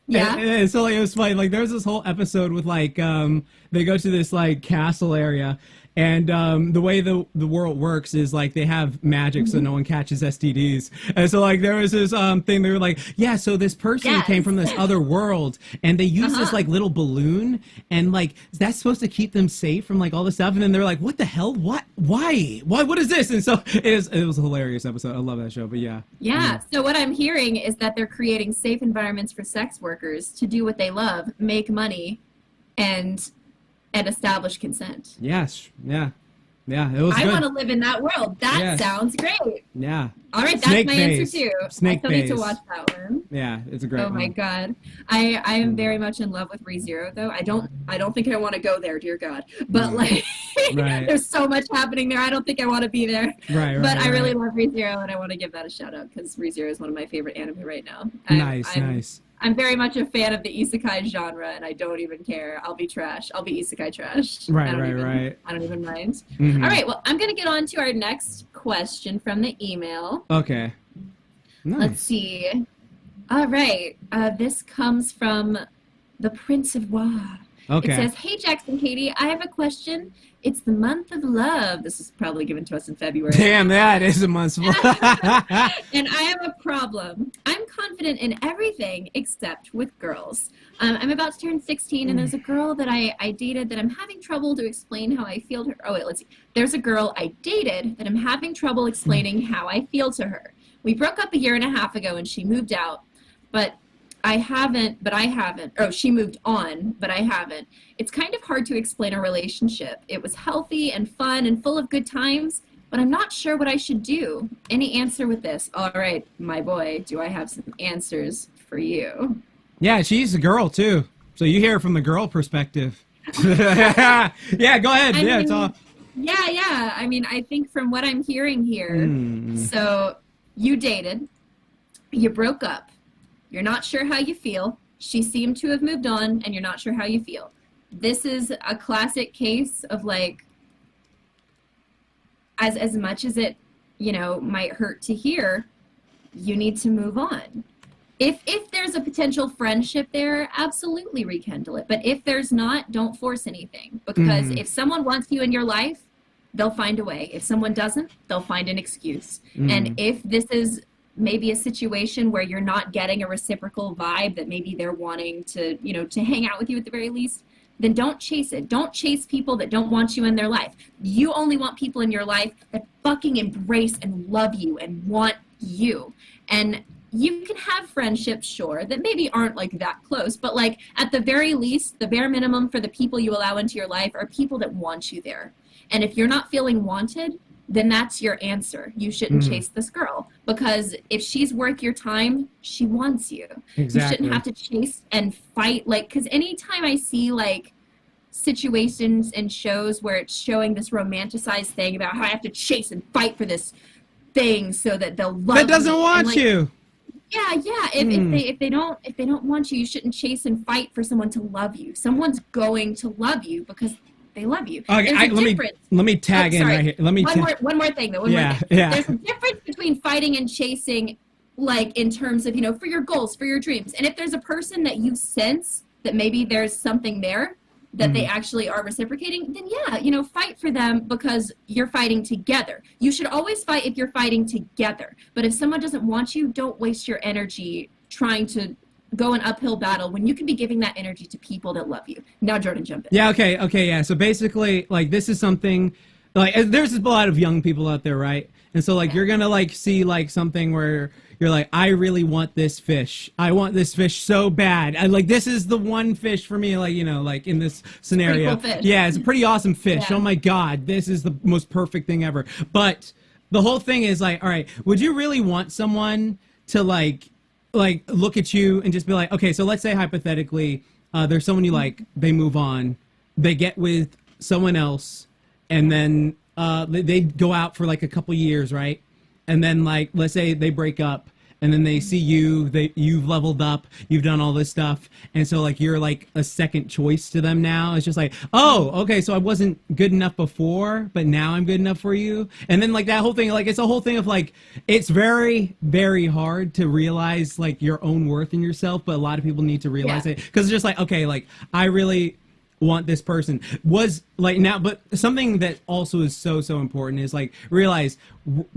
And so like it was funny, like there's this whole episode with like they go to this like castle area, And the way the world works is like they have magic so no one catches STDs. And so like there was this thing, they were like, yeah, so this person came from this other world and they use this like little balloon and like that's supposed to keep them safe from like all this stuff. And then they're like, what the hell? What? Why? What is this? And so it was a hilarious episode. I love that show, but yeah. Yeah. So what I'm hearing is that they're creating safe environments for sex workers to do what they love, make money, and establish consent. Yes. Yeah. Yeah. It was I good. want to live in that world. That sounds great. Yeah. All right, that's Snake my Base. answer too. Snake I still need to Base. watch that one. Yeah, it's a great Oh one. my god, I am very much in love with ReZero though. I don't think I want to go there, dear God. But like, Right. there's so much happening there. I don't think I want to be there. Right. But I really love ReZero, and I want to give that a shout out because ReZero is one of my favorite anime right now. Nice. I'm very much a fan of the isekai genre, and I don't even care. I'll be trash. I'll be isekai trash. Right. I don't even mind. Mhm. All right, well, I'm gonna get on to our next question from the email. Okay. Nice. Let's see. All right. This comes from the Prince of Wa. Okay. It says, hey, Jackson Katie, I have a question. It's the month of love. This is probably given to us in February. Damn, that is a month's And I have a problem. I'm confident in everything except with girls. I'm about to turn 16, and there's a girl that I dated that I'm having trouble to explain how I feel to her. Oh, wait, let's see. There's a girl I dated that I'm having trouble explaining how I feel to her. We broke up 1.5 years ago, and she moved out, but I haven't. Oh, she moved on, but I haven't. It's kind of hard to explain a relationship. It was healthy and fun and full of good times, but I'm not sure what I should do. Any answer with this? All right, my boy, do I have some answers for you? Yeah, she's a girl too. So you hear it from the girl perspective. Yeah, go ahead. It's all. Yeah. I mean, I think from what I'm hearing here, so you dated, you broke up, you're not sure how you feel, she seemed to have moved on, and you're not sure how you feel. This is a classic case of like, as much as it, might hurt to hear, you need to move on. If there's a potential friendship there, absolutely rekindle it. But if there's not, don't force anything. Because if someone wants you in your life, they'll find a way. If someone doesn't, they'll find an excuse. And if this is maybe a situation where you're not getting a reciprocal vibe that maybe they're wanting to, to hang out with you at the very least, then don't chase it. Don't chase people that don't want you in their life. You only want people in your life that fucking embrace and love you and want you. And you can have friendships, sure, that maybe aren't like that close, but like at the very least, the bare minimum for the people you allow into your life are people that want you there. And if you're not feeling wanted, then that's your answer. You shouldn't chase this girl, because if she's worth your time, she wants you. Exactly. You shouldn't have to chase and fight. Like, because anytime I see like situations and shows where it's showing this romanticized thing about how I have to chase and fight for this thing so that they'll love That doesn't me, want like, you. Yeah. If they don't want you, you shouldn't chase and fight for someone to love you. Someone's going to love you because they love you. Okay, let me tag in right here. Let me one more thing though. Yeah. There's a difference between fighting and chasing, like in terms of, for your goals, for your dreams. And if there's a person that you sense that maybe there's something there that they actually are reciprocating, then yeah, fight for them because you're fighting together. You should always fight if you're fighting together. But if someone doesn't want you, don't waste your energy trying to go an uphill battle when you can be giving that energy to people that love you. Now, Jordan, jump in. Yeah, okay, yeah. So basically, like, this is something, like, there's a lot of young people out there, right? And so, like, you're gonna, like, see, like, something where you're like, I really want this fish. I want this fish so bad. This is the one fish for me, like, like, in this scenario. Pretty cool fish. Yeah, it's a pretty awesome fish. Yeah. Oh, my God, this is the most perfect thing ever. But the whole thing is, like, all right, would you really want someone to, like look at you and just be like, okay, so let's say hypothetically, there's someone you like, they move on, they get with someone else, and then they go out for like a couple years, right? And then, like, let's say they break up, and then they see you've leveled up, you've done all this stuff, and so, like, you're like a second choice to them now. It's just like, oh, okay, so I wasn't good enough before, but now I'm good enough for you. And then, like, that whole thing, like, it's a whole thing of, like, it's very, very hard to realize, like, your own worth in yourself, but a lot of people need to realize it, because it's just like, okay, like, I really want this person was like now, but something that also is so important is like realize,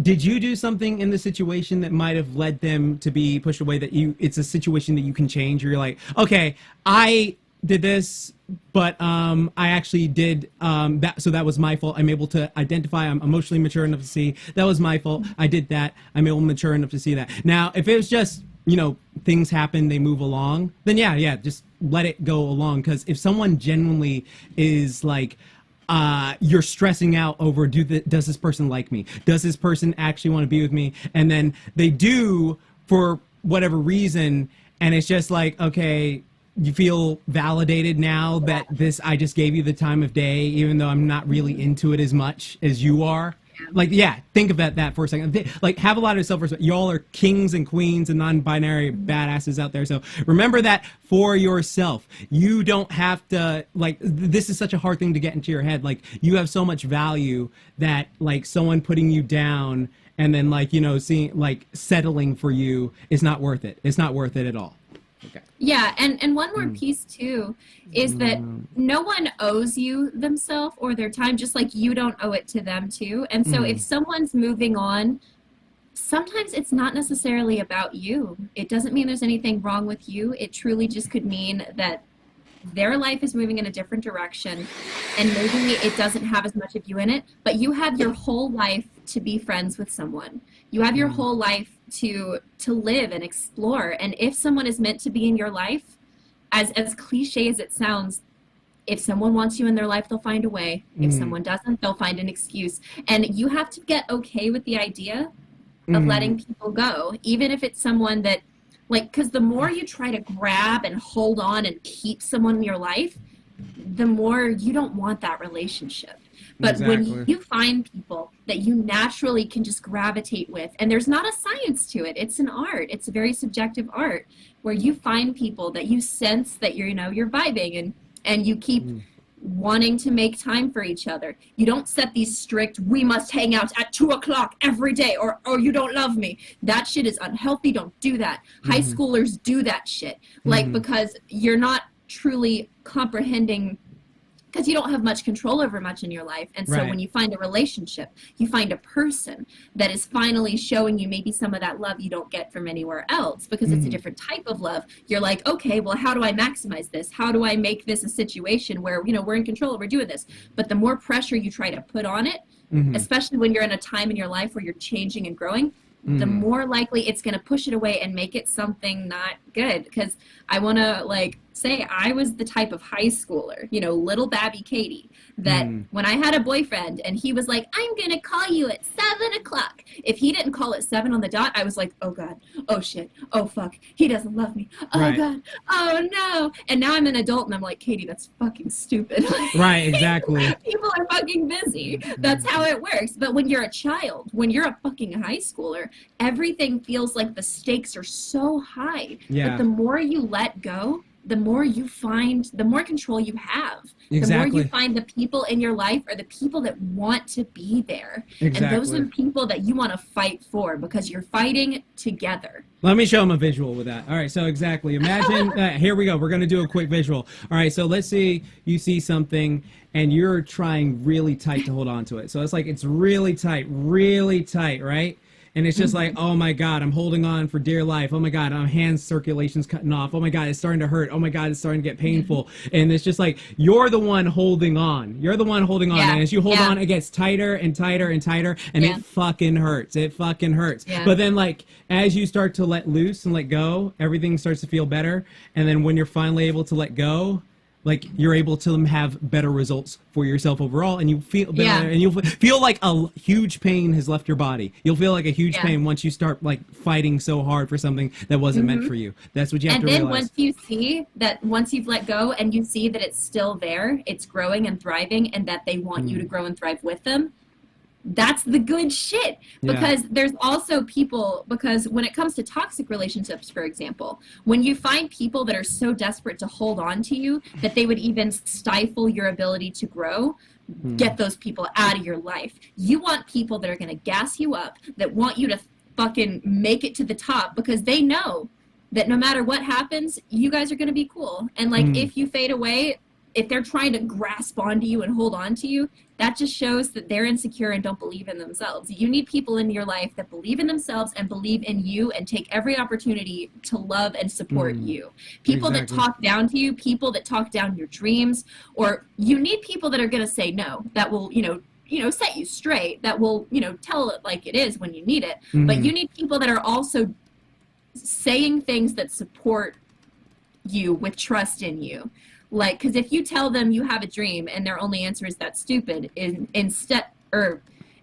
did you do something in the situation that might have led them to be pushed away, that it's a situation that you can change, or you're like, okay, I did this, but I actually did that, so that was my fault. I'm able to identify, I'm emotionally mature enough to see that was my fault. I did that. I'm able mature enough to see that. Now if it was just, you know, things happen, they move along, then yeah, just let it go along. Because if someone genuinely is like, you're stressing out over, does this person like me? Does this person actually want to be with me? And then they do for whatever reason, and it's just like, okay, you feel validated now that I just gave you the time of day, even though I'm not really into it as much as you are. Like, yeah, think about that for a second. Like, have a lot of self-respect. Y'all are kings and queens and non-binary badasses out there. So remember that for yourself. You don't have to, like, this is such a hard thing to get into your head. Like, you have so much value that, like, someone putting you down and then, like, you know, settling for you is not worth it. It's not worth it at all. Okay. Yeah, and one more piece too is that no one owes you themselves or their time, just like you don't owe it to them too. And so if someone's moving on, sometimes it's not necessarily about you. It doesn't mean there's anything wrong with you. It truly just could mean that their life is moving in a different direction, and maybe it doesn't have as much of you in it, but you have your whole life to be friends with someone. You have your whole life to live and explore. And if someone is meant to be in your life, as cliche as it sounds, if someone wants you in their life, they'll find a way. If someone doesn't, they'll find an excuse. And you have to get okay with the idea of letting people go, even if it's someone that, like, because the more you try to grab and hold on and keep someone in your life, the more you don't want that relationship. But when you find people that you naturally can just gravitate with, and there's not a science to it, it's an art, it's a very subjective art, where you find people that you sense that you're vibing, and you keep wanting to make time for each other. You don't set these strict, we must hang out at 2:00 every day, or you don't love me. That shit is unhealthy. Don't do that. High schoolers do that shit, like, because you're not truly comprehending, because you don't have much control over much in your life. And so when you find a relationship, you find a person that is finally showing you maybe some of that love you don't get from anywhere else, because it's a different type of love. You're like, okay, well, how do I maximize this? How do I make this a situation where, we're in control, we're doing this? But the more pressure you try to put on it, especially when you're in a time in your life where you're changing and growing, the more likely it's going to push it away and make it something not good. Because I want to, like, say I was the type of high schooler, little Babby Katie, that when I had a boyfriend and he was like, I'm going to call you at 7:00. If he didn't call at 7 on the dot, I was like, oh God, oh shit, oh fuck, he doesn't love me. Oh God, oh no. And now I'm an adult and I'm like, Katie, that's fucking stupid. Right, exactly. People are fucking busy. That's how it works. But when you're a child, when you're a fucking high schooler, everything feels like the stakes are so high. Yeah. But the more you let go, the more you find, the more control you have. Exactly. The more you find the people in your life are the people that want to be there. Exactly. And those are the people that you want to fight for, because you're fighting together. Let me show them a visual with that. All right, so exactly. Imagine, here we go. We're going to do a quick visual. All right, so let's say you see something and you're trying really tight to hold on to it. So it's like it's really tight, right? And it's just like, oh my God, I'm holding on for dear life. Oh my God, my hand circulation's cutting off. Oh my God, it's starting to hurt. Oh my God, it's starting to get painful. And it's just like, you're the one holding on. You're the one holding on. Yeah. And as you hold on, it gets tighter and tighter and tighter. And it fucking hurts. It fucking hurts. Yeah. But then, like, as you start to let loose and let go, everything starts to feel better. And then when you're finally able to let go, like, you're able to have better results for yourself overall, and you feel better, and you'll feel like a huge pain has left your body. You'll feel like a huge pain once you start, like, fighting so hard for something that wasn't meant for you. That's what you have to realize. And then once you see that, once you've let go and you see that it's still there, it's growing and thriving, and that they want you to grow and thrive with them, that's the good shit. Because there's also people, because when it comes to toxic relationships, for example, when you find people that are so desperate to hold on to you that they would even stifle your ability to grow, get those people out of your life. You want people that are going to gas you up, that want you to fucking make it to the top, because they know that no matter what happens, you guys are going to be cool. And, like, if you fade away, if they're trying to grasp onto you and hold on to you, that just shows that they're insecure and don't believe in themselves. You need people in your life that believe in themselves and believe in you and take every opportunity to love and support you. People that talk down to you, people that talk down your dreams, or you need people that are going to say no, that will, set you straight, that will, tell it like it is when you need it. But you need people that are also saying things that support you with trust in you. Like, because if you tell them you have a dream and their only answer is that's stupid, and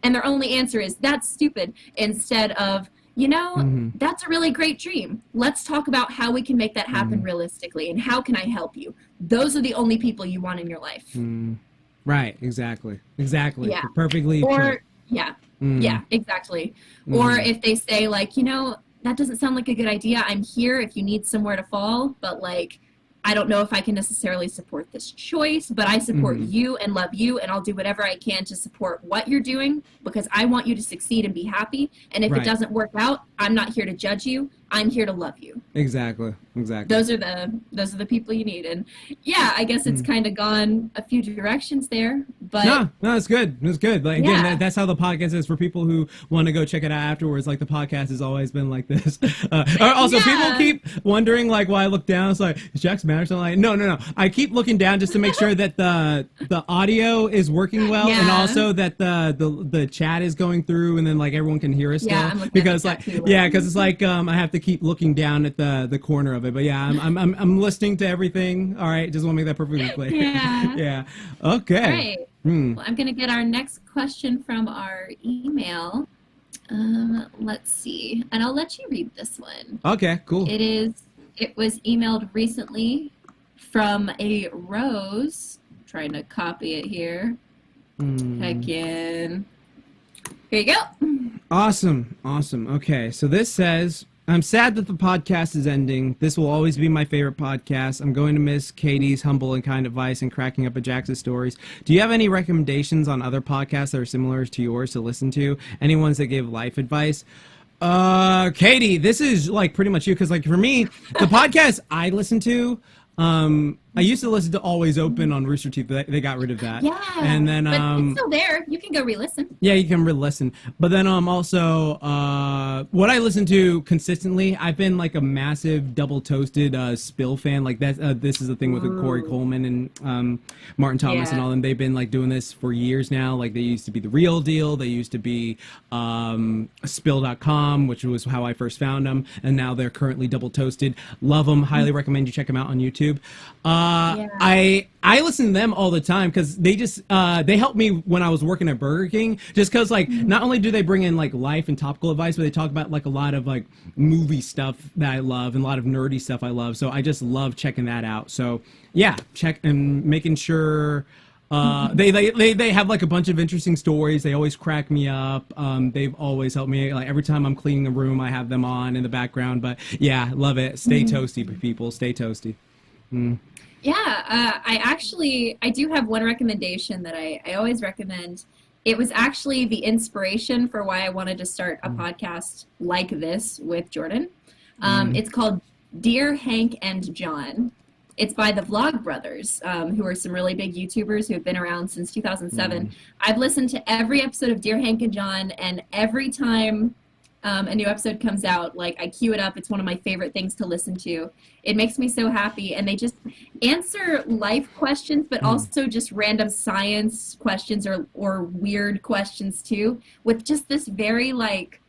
their only answer is that's stupid instead of, that's a really great dream. Let's talk about how we can make that happen realistically, and how can I help you? Those are the only people you want in your life. Right, exactly. Yeah. Perfectly Or, put. yeah, exactly. Or if they say, like, that doesn't sound like a good idea. I'm here if you need somewhere to fall, but, like, I don't know if I can necessarily support this choice, but I support you and love you, and I'll do whatever I can to support what you're doing because I want you to succeed and be happy. And if it doesn't work out, I'm not here to judge you. I'm here to love you. Exactly. Those are the people you need. And yeah, I guess it's kind of gone a few directions there, but no, it's good. It's good. Like, again, that's how the podcast is for people who want to go check it out afterwards. Like, the podcast has always been like this. Also, people keep wondering, like, why I look down. It's like, is Jax mad or something? Like, no. I keep looking down just to make sure that the audio is working well, and also that the chat is going through, and then, like, everyone can hear us still. Because, like, because it's like I have to keep looking down at the corner of it. But yeah, I'm listening to everything. All right, just want to make that perfectly clear. Yeah. Okay. All right. Well, I'm gonna get our next question from our email. Let's see, and I'll let you read this one. Okay. Cool. It was emailed recently from a Rose. I'm trying to copy it here. Again. Here you go. Awesome. Okay, so this says, I'm sad that the podcast is ending. This will always be my favorite podcast. I'm going to miss Katie's humble and kind advice and cracking up at Jax's stories. Do you have any recommendations on other podcasts that are similar to yours to listen to? Any ones that give life advice? Katie, this is like pretty much you, because like for me, the podcast I listen to, I used to listen to Always Open on Rooster Teeth, but they got rid of that. Yeah. And then but it's still there. You can go re-listen. Yeah, you can re-listen. But then also what I listen to consistently, I've been like a massive double toasted Spill fan. Like that this is the thing with Corey Coleman and Martin Thomas and all them. They've been like doing this for years now. Like they used to be The Real Deal. They used to be Spill.com, which was how I first found them, and now they're currently double toasted. Love them. Highly recommend you check them out on YouTube. I listen to them all the time because they just they helped me when I was working at Burger King, just because like not only do they bring in like life and topical advice, but they talk about like a lot of like movie stuff that I love and a lot of nerdy stuff I love. So I just love checking that out. So yeah, check and making sure they have like a bunch of interesting stories. They always crack me up. They've always helped me. Like every time I'm cleaning a room, I have them on in the background. But yeah, love it. Stay toasty, people. Stay toasty. Yeah, I do have one recommendation that I always recommend. It was actually the inspiration for why I wanted to start a podcast like this with Jordan. It's called Dear Hank and John. It's by the Vlog Brothers, who are some really big YouTubers who have been around since 2007. I've listened to every episode of Dear Hank and John, and every time a new episode comes out, like I queue it up. It's one of my favorite things to listen to. It makes me so happy, and they just answer life questions, but also just random science questions or weird questions too, with just this very like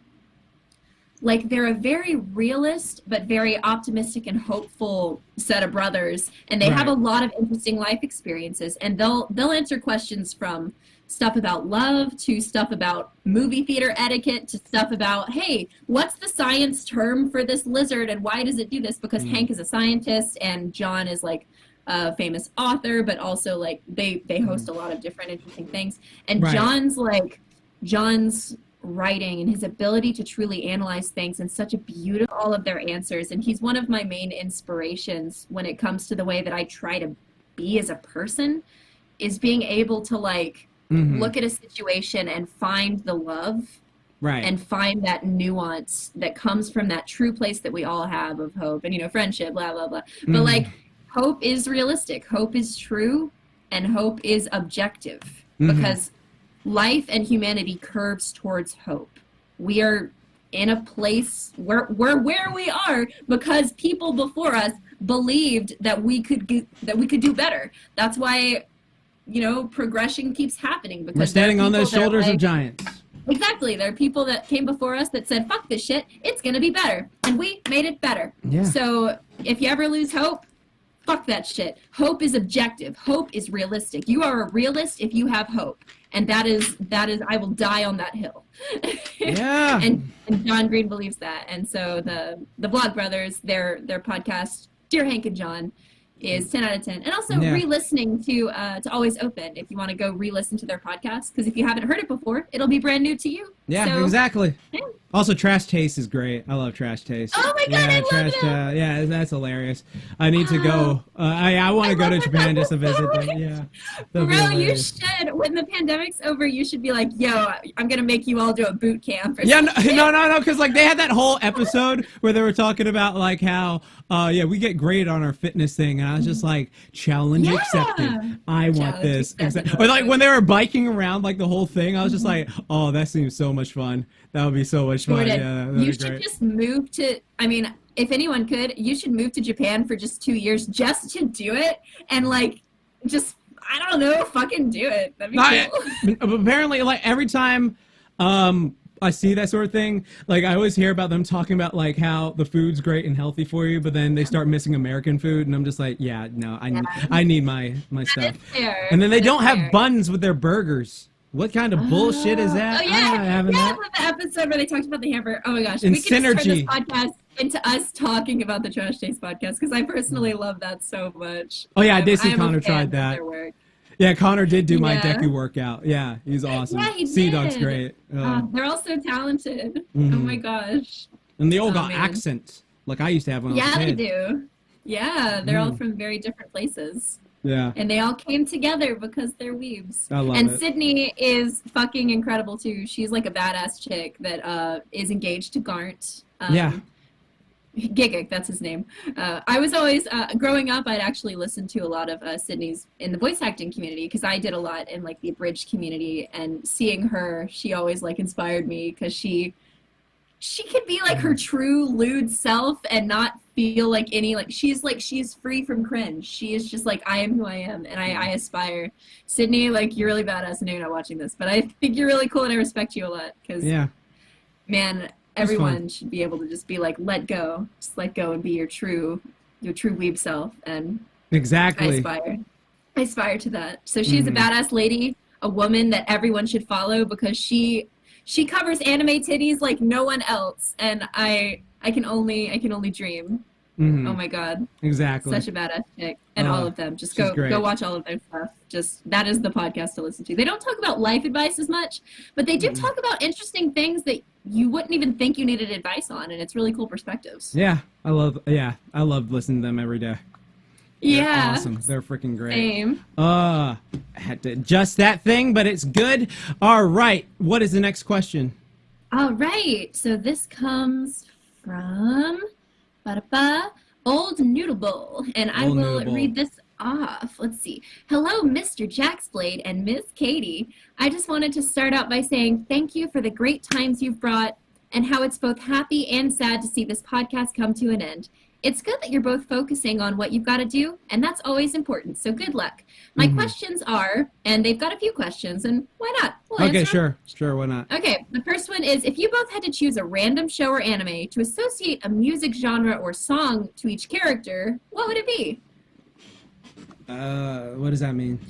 they're a very realist but very optimistic and hopeful set of brothers, and they have a lot of interesting life experiences, and they'll answer questions from stuff about love to stuff about movie theater etiquette to stuff about, hey, what's the science term for this lizard and why does it do this? Because Hank is a scientist and John is like a famous author, but also like they host a lot of different interesting things. And John's writing and his ability to truly analyze things and such a beautiful, all of their answers. And he's one of my main inspirations when it comes to the way that I try to be as a person, is being able to like look at a situation and find the love and find that nuance that comes from that true place that we all have of hope and, friendship, blah, blah, blah. But like hope is realistic. Hope is true. and hope is objective because life and humanity curves towards hope. We are in a place where we are because people before us believed that we could do better. That's why, progression keeps happening, because we're standing on those shoulders of giants. Exactly. There are people that came before us that said, fuck this shit, it's going to be better. And we made it better. Yeah. So if you ever lose hope, fuck that shit. Hope is objective. Hope is realistic. You are a realist if you have hope. And that is, I will die on that hill. Yeah. and John Green believes that. And so the Vlog Brothers, their podcast, Dear Hank and John, is 10 out of 10. And also re-listening to Always Open, if you want to go re-listen to their podcast, because if you haven't heard it before, it'll be brand new to you. Yeah, so, exactly. Yeah. Also, Trash Taste is great. I love Trash Taste. Oh my god, I love it! Yeah, that's hilarious. I need to go. I want to go to Japan just to visit them. Yeah. Bro, you should. When the pandemic's over, you should be like, yo, I'm going to make you all do a boot camp. Or something. No, because like they had that whole episode where they were talking about like how, we get graded on our fitness thing. And I was just like, challenge accepted. I want this. Or like when they were biking around like the whole thing, I was just like, oh, that seems so much fun. That would be so much fun. Yeah, you should just move to, if anyone could, you should move to Japan for just 2 years just to do it. And like, just, I don't know, fucking do it. That'd be cool. Apparently, like every time I see that sort of thing, like I always hear about them talking about like how the food's great and healthy for you, but then they start missing American food, and I'm just like, I need my stuff. And then they don't have buns with their burgers. What kind of bullshit is that? Oh, yeah. The episode where they talked about the hamburger. Oh my gosh. And we can synergy. Just turn this podcast into us talking about the Trash Taste podcast, because I personally love that so much. Oh yeah, I did see Connor tried that. Yeah, Connor did do my Deku workout. Yeah, he's awesome. Yeah, he did. Sea-Dog's great. They're all so talented. Oh my gosh. And they all got accents, like I used to have when I was a kid. Yeah, they do. Yeah, they're all from very different places. Yeah. And they all came together because they're weebs. I love and it. Sydney is fucking incredible too. She's like a badass chick that is engaged to Garnt. Gigic, that's his name. I was always, growing up, I'd actually listened to a lot of Sydney's in the voice acting community, because I did a lot in like the abridged community, and seeing her, she always like inspired me, because she could be like her true lewd self and not feel like any, like she's free from cringe. She is just like, I am who I am, and I aspire. Sydney, like, you're really badass. I know you're not watching this, but I think you're really cool, and I respect you a lot, because man, everyone should be able to just be like, let go and be your true weeb self. And exactly, I aspire to that. So she's a badass lady, a woman that everyone should follow, because she covers anime titties like no one else, and I can only dream. Oh my god. Exactly. Such a badass chick. And all of them. Just go watch all of their stuff. Just, that is the podcast to listen to. They don't talk about life advice as much, but they do talk about interesting things that you wouldn't even think you needed advice on, and it's really cool perspectives. Yeah. I love listening to them every day. They're awesome. They're freaking great. Same. I had to adjust that thing, but it's good. All right. What is the next question? All right. So this comes from Old Noodle Bowl, and I will read this off. Let's see. Hello, Mr. Jaxblade and Miss Katie. I just wanted to start out by saying thank you for the great times you've brought, and how it's both happy and sad to see this podcast come to an end. It's good that you're both focusing on what you've got to do, and that's always important, so good luck. My questions are, and they've got a few questions, and why not? We'll answer Sure, why not? Okay, the first one is, if you both had to choose a random show or anime to associate a music genre or song to each character, what would it be? What does that mean?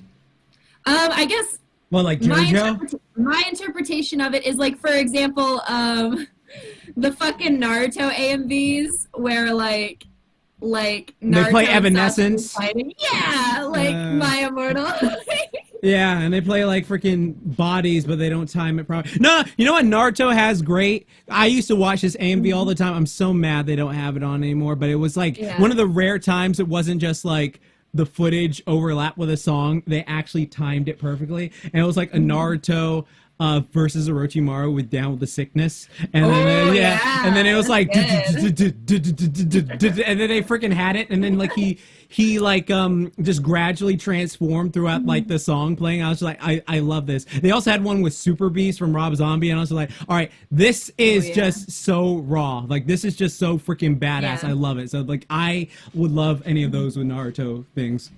I guess... Well, like JoJo? My interpretation of it is, like, for example, the fucking Naruto AMVs where like Naruto they play Evanescence. Yeah, like My Immortal. Yeah, and they play like freaking bodies, but they don't time it properly. No, you know what Naruto has great? I used to watch this AMV all the time. I'm so mad they don't have it on anymore, but it was like one of the rare times it wasn't just like the footage overlap with a song. They actually timed it perfectly, and it was like a Naruto versus Orochimaru with Down with the Sickness, and then and then it was like, and then they freaking had it, and then like he like just gradually transformed throughout like the song playing. I was like, I love this. They also had one with Super Beast from Rob Zombie, and I was like, all right, this is just so raw. Like this is just so freaking badass. I love it. So like I would love any of those with Naruto things.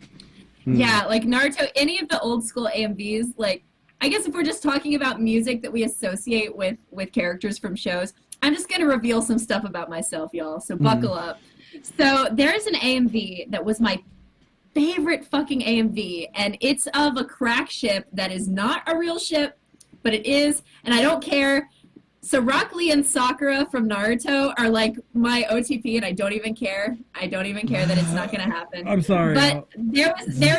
Yeah, like Naruto, any of the old school AMVs, like I guess if we're just talking about music that we associate with characters from shows, I'm just gonna reveal some stuff about myself, y'all. So buckle up. So there's an AMV that was my favorite fucking AMV, and it's of a crack ship that is not a real ship, but it is, and I don't care. So Rock Lee and Sakura from Naruto are like my OTP, and I don't even care. I don't even care that it's not gonna happen. I'm sorry. But there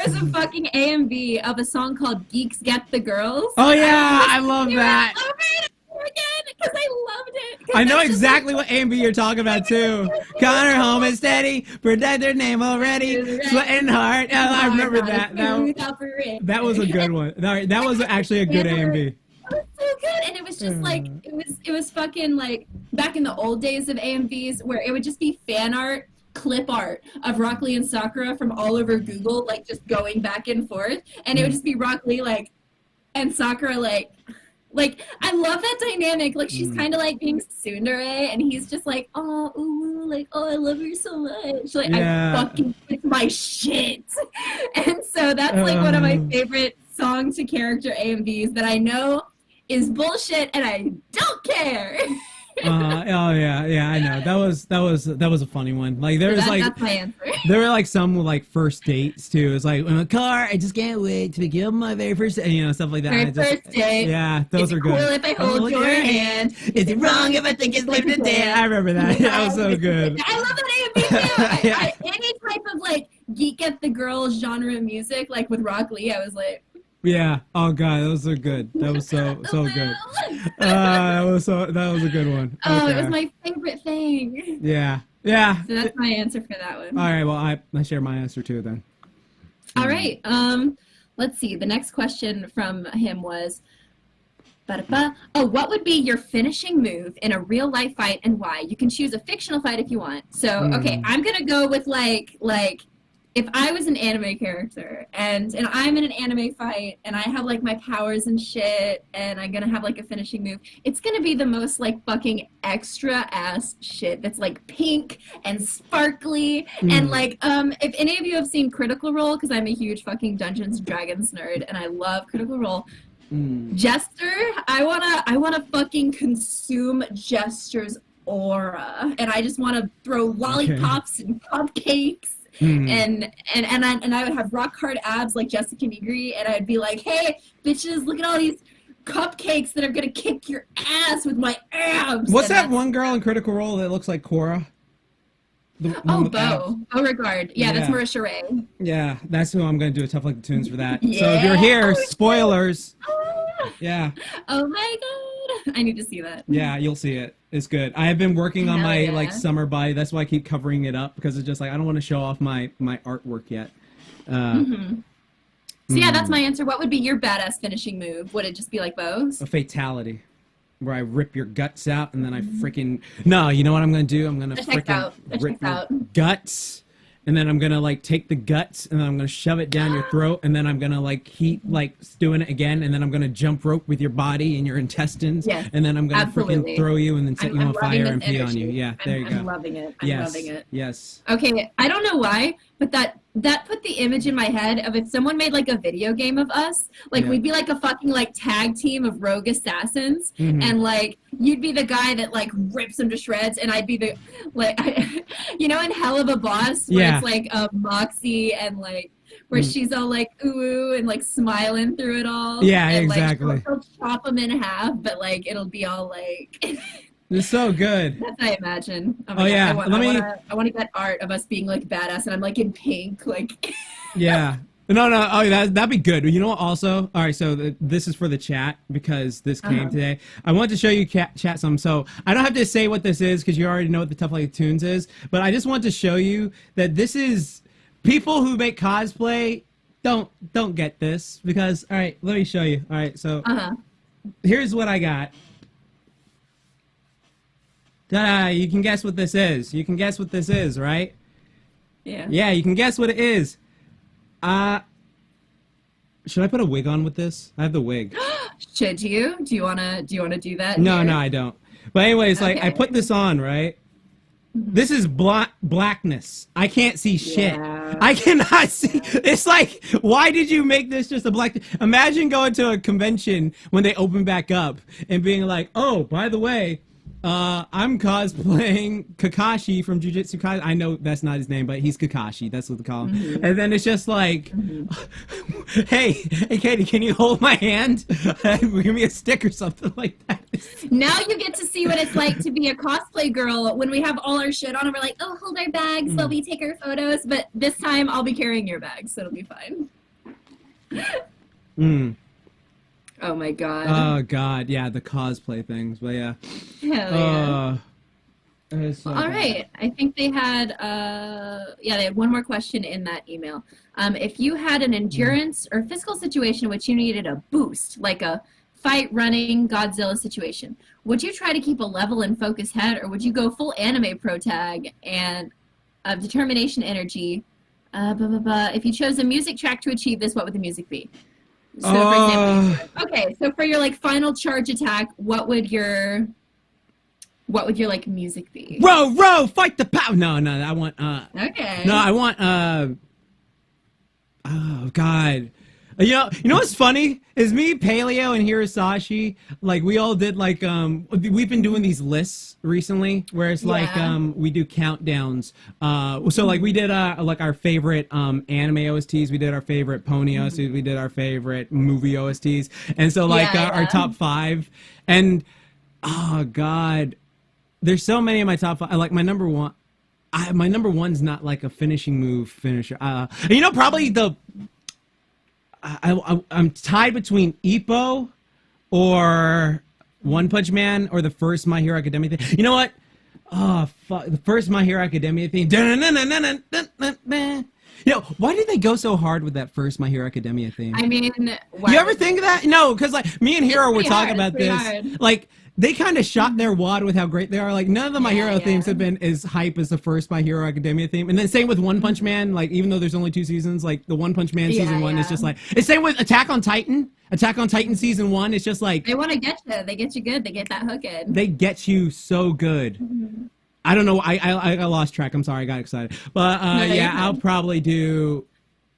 was a fucking AMV of a song called Geeks Get the Girls. Oh yeah, I love that. Again, because I loved it. I know exactly what AMV you're talking about too. Connor home and steady, protect their name already, sweating hard. Oh, I remember that. That was a good one. That was actually a good AMV. It was so good, and it was just like it was fucking like back in the old days of AMVs where it would just be fan art, clip art of Rock Lee and Sakura from all over Google, like just going back and forth, and it would just be Rock Lee like and Sakura like I love that dynamic. Like she's kind of like being tsundere, and he's just like, oh, ooh, like, oh, I love her so much. Like I fucking it's my shit. And so that's like one of my favorite song to character AMVs that I know is bullshit, and I don't care. Oh yeah, I know. That was a funny one. Like there was that's my answer. There were like some with like first dates too. It's like in a car, I just can't wait to begin my very first, stuff like that. First date. Yeah, those are good. Cool if I hold your hand? Is it wrong if I think it's like to dance? I remember that. That was so good. I love that AMV too. Any type of like geek at the girls genre of music, like with Rock Lee, I was like. Yeah. Oh god, those are good. That was so good. That was a good one. Oh, it was my favorite thing. Yeah. Yeah. So that's my answer for that one. All right. Well, I share my answer too then. All right. Let's see. The next question from him was, what would be your finishing move in a real life fight and why? You can choose a fictional fight if you want. So, okay, I'm gonna go with like. If I was an anime character and I'm in an anime fight and I have like my powers and shit and I'm gonna have like a finishing move, it's gonna be the most like fucking extra ass shit that's like pink and sparkly and like if any of you have seen Critical Role, because I'm a huge fucking Dungeons and Dragons nerd and I love Critical Role. Jester, I wanna fucking consume Jester's aura and I just wanna throw lollipops and cupcakes. And I would have rock hard abs like Jessica Nigri, and I'd be like, "Hey, bitches, look at all these cupcakes that are gonna kick your ass with my abs." What's that one girl in Critical Role that looks like Korra? Beauregard. Yeah, that's Marisha Ray. Yeah, that's who I'm gonna do a Tough Like the Tunes for that. Yeah. So if you're here, spoilers. Yeah. Oh my god, I need to see that. Yeah, you'll see it. It's good. I have been working on my like summer body. That's why I keep covering it up because it's just like I don't want to show off my artwork yet. So yeah, that's my answer. What would be your badass finishing move? Would it just be like Bo's? A fatality, where I rip your guts out and then I freaking no. You know what I'm gonna do? I'm gonna freaking rip your guts. And then I'm gonna like take the guts and then I'm gonna shove it down your throat and then I'm gonna like keep like doing it again and then I'm gonna jump rope with your body and your intestines and then I'm gonna freaking throw you and then set you on fire and pee on you. Yeah, there you go. I'm loving it. I'm loving it. Yes. Okay, I don't know why, but that put the image in my head of if someone made like a video game of us, like we'd be like a fucking like tag team of rogue assassins and like you'd be the guy that like rips them to shreds and I'd be the like in Hell of a Boss where it's like Moxie and like where she's all like ooh and like smiling through it all. Yeah, and, exactly. Like, she'll chop them in half, but like it'll be all like It's so good. That's what I imagine. Oh my God. I want to get art of us being like badass, and I'm like in pink, like. Yeah. No. Oh, that'd be good. You know what? Also, all right. So this is for the chat because this came today. I wanted to show you chat some. So I don't have to say what this is because you already know what the Tough Like Tunes is. But I just want to show you that this is people who make cosplay don't get this because all right. Let me show you. All right. So here's what I got. You can guess what this is. You can guess what this is, right? Yeah. Yeah, you can guess what it is. Should I put a wig on with this? I have the wig. Should you? Do you wanna do that? No, here? no, I don't. But anyways, like, Okay. I put this on, right? This is blackness. I can't see shit. Yeah. I cannot see. It's like, why did you make this just a black? Imagine going to a convention when they open back up and being like, oh, by the way, I'm cosplaying Kakashi from Jujutsu Kaisen. I know that's not his name, but he's Kakashi. That's what they call him. Mm-hmm. And then it's just like, hey, Katie, can you hold my hand? Give me a stick or something like that. Now you get to see what it's like to be a cosplay girl when we have all our shit on and we're like, oh, hold our bags while we take our photos. But this time I'll be carrying your bags, so it'll be fine. Oh my god. Oh god, yeah, the cosplay things, but yeah. Hell yeah. So All bad. right. I think they had they had one more question in that email. If you had an endurance or physical situation in which you needed a boost, like a fight, running, Godzilla situation, would you try to keep a level and focused head, or would you go full anime pro tag and determination energy? If you chose a music track to achieve this, what would the music be? So for example, okay, so for your like final charge attack, what would your like music be? Row, fight the power. No, I want Okay. no, I want oh god. You know what's funny is me, Paleo, and Hirasashi. Like we all did like we've been doing these lists recently where it's like we do countdowns. So like we did like our favorite anime OSTs, we did our favorite pony OSTs, we did our favorite movie OSTs, and so like our top 5. And oh god, there's so many in my top 5. Like my number one. My number one's not like a finishing move finisher. Probably the. I'm tied between Ippo or One Punch Man or the first My Hero Academia thing. You know what? Oh, fuck. The first My Hero Academia thing. Why did they go so hard with that first My Hero Academia theme? I mean, You ever think of that? No, because like me and Hero were talking about this. hard. Like they kind of shot their wad with how great they are. Like none of the My Hero themes have been as hype as the first My Hero Academia theme. And then same with One Punch Man. Like even though there's only 2 seasons, like the One Punch Man season 1 is just like it's same with Attack on Titan. Attack on Titan season 1 is just like they want to get you. They get you good. They get that hook in. they get you so good. I don't know. I lost track. I'm sorry. I got excited. But I'll probably do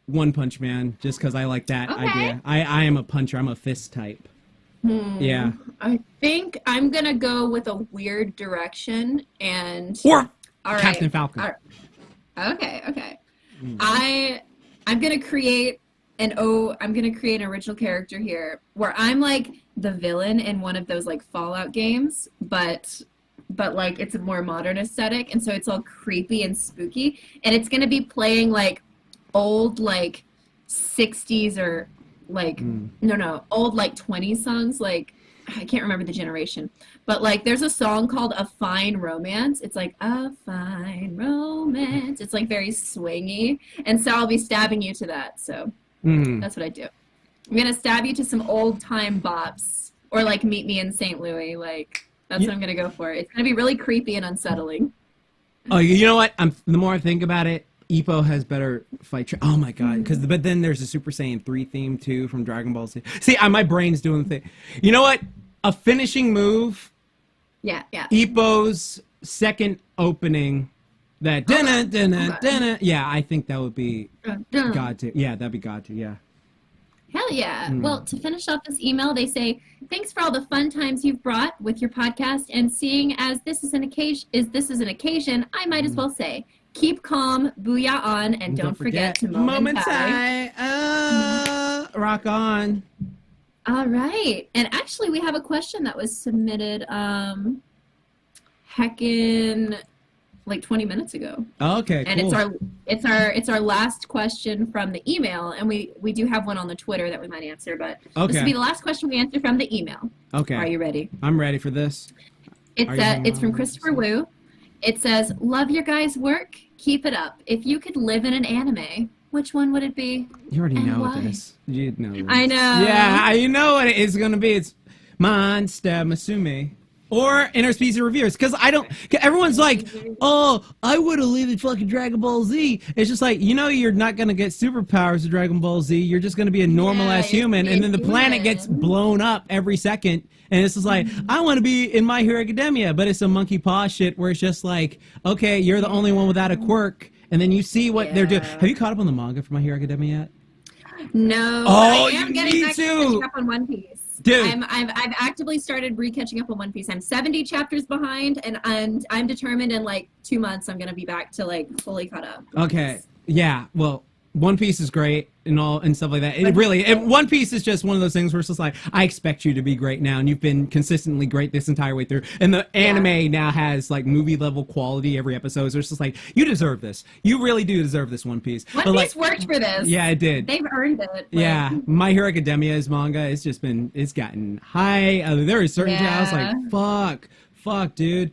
One Punch Man just because I like that idea. I am a puncher. I'm a fist type. Yeah. I think I'm gonna go with a weird direction and Or all right. Captain Falcon. All right. Okay. I'm gonna create an original character here where I'm like the villain in one of those like Fallout games, but like it's a more modern aesthetic, and so it's all creepy and spooky, and it's gonna be playing like old like 60s or like old like 20s songs. Like I can't remember the generation, but like there's a song called A Fine Romance. It's like A Fine Romance. It's like very swingy, and so I'll be stabbing you to that. So that's what I do. I'm gonna stab you to some old time bops, or like Meet Me in St. Louis. Like that's what I'm gonna go for. It's gonna be really creepy and unsettling. Oh, you know what? The more I think about it, Ippo has better fight. Oh my god! But then there's a Super Saiyan 3 theme too from Dragon Ball Z. See, my brain's doing the thing. You know what? A finishing move. Yeah. Ippo's second opening. That dinna. Yeah, I think that would be God to. Yeah, that'd be God to. Yeah. Hell yeah. Well, to finish off this email, they say, thanks for all the fun times you've brought with your podcast, and seeing as this is an occasion, I might as well say, keep calm, booyah on, and don't forget to momentai. Rock on. All right. And actually, we have a question that was submitted heckin' like 20 minutes ago. Okay, and cool. it's our last question from the email, and we do have one on the Twitter that we might answer, but this will be the last question we answer from the email. Okay. Are you ready? I'm ready for this. It's from Christopher Wu. It says, love your guys' work. Keep it up. If you could live in an anime, which one would it be? You already and know why? this. You know this. I know. Yeah, you know what it is going to be. It's Monster Musume. Or interspecies reviewers, because everyone's like, oh, I would have lived in fucking Dragon Ball Z. It's just like, you're not going to get superpowers of Dragon Ball Z. You're just going to be a normal-ass human, and then the planet gets blown up every second, and it's just like, I want to be in My Hero Academia, but it's some monkey paw shit where it's just like, okay, you're the only one without a quirk, and then you see what they're doing. Have you caught up on the manga for My Hero Academia yet? No. Oh, I am you getting need back to. catching up on One Piece. Dude. I've actively started re-catching up on One Piece. I'm 70 chapters behind, and I'm determined in like 2 months I'm gonna be back to like fully caught up. Okay. Yeah. Well, One Piece is great and stuff like that. One Piece is just one of those things where it's just like, I expect you to be great now, and you've been consistently great this entire way through. And the anime now has like movie level quality every episode. So it's just like, you deserve this. You really do deserve this, One Piece. One Piece worked for this. Yeah, it did. They've earned it. Yeah, My Hero Academia's manga, it's gotten high. There are certain titles like, fuck, dude.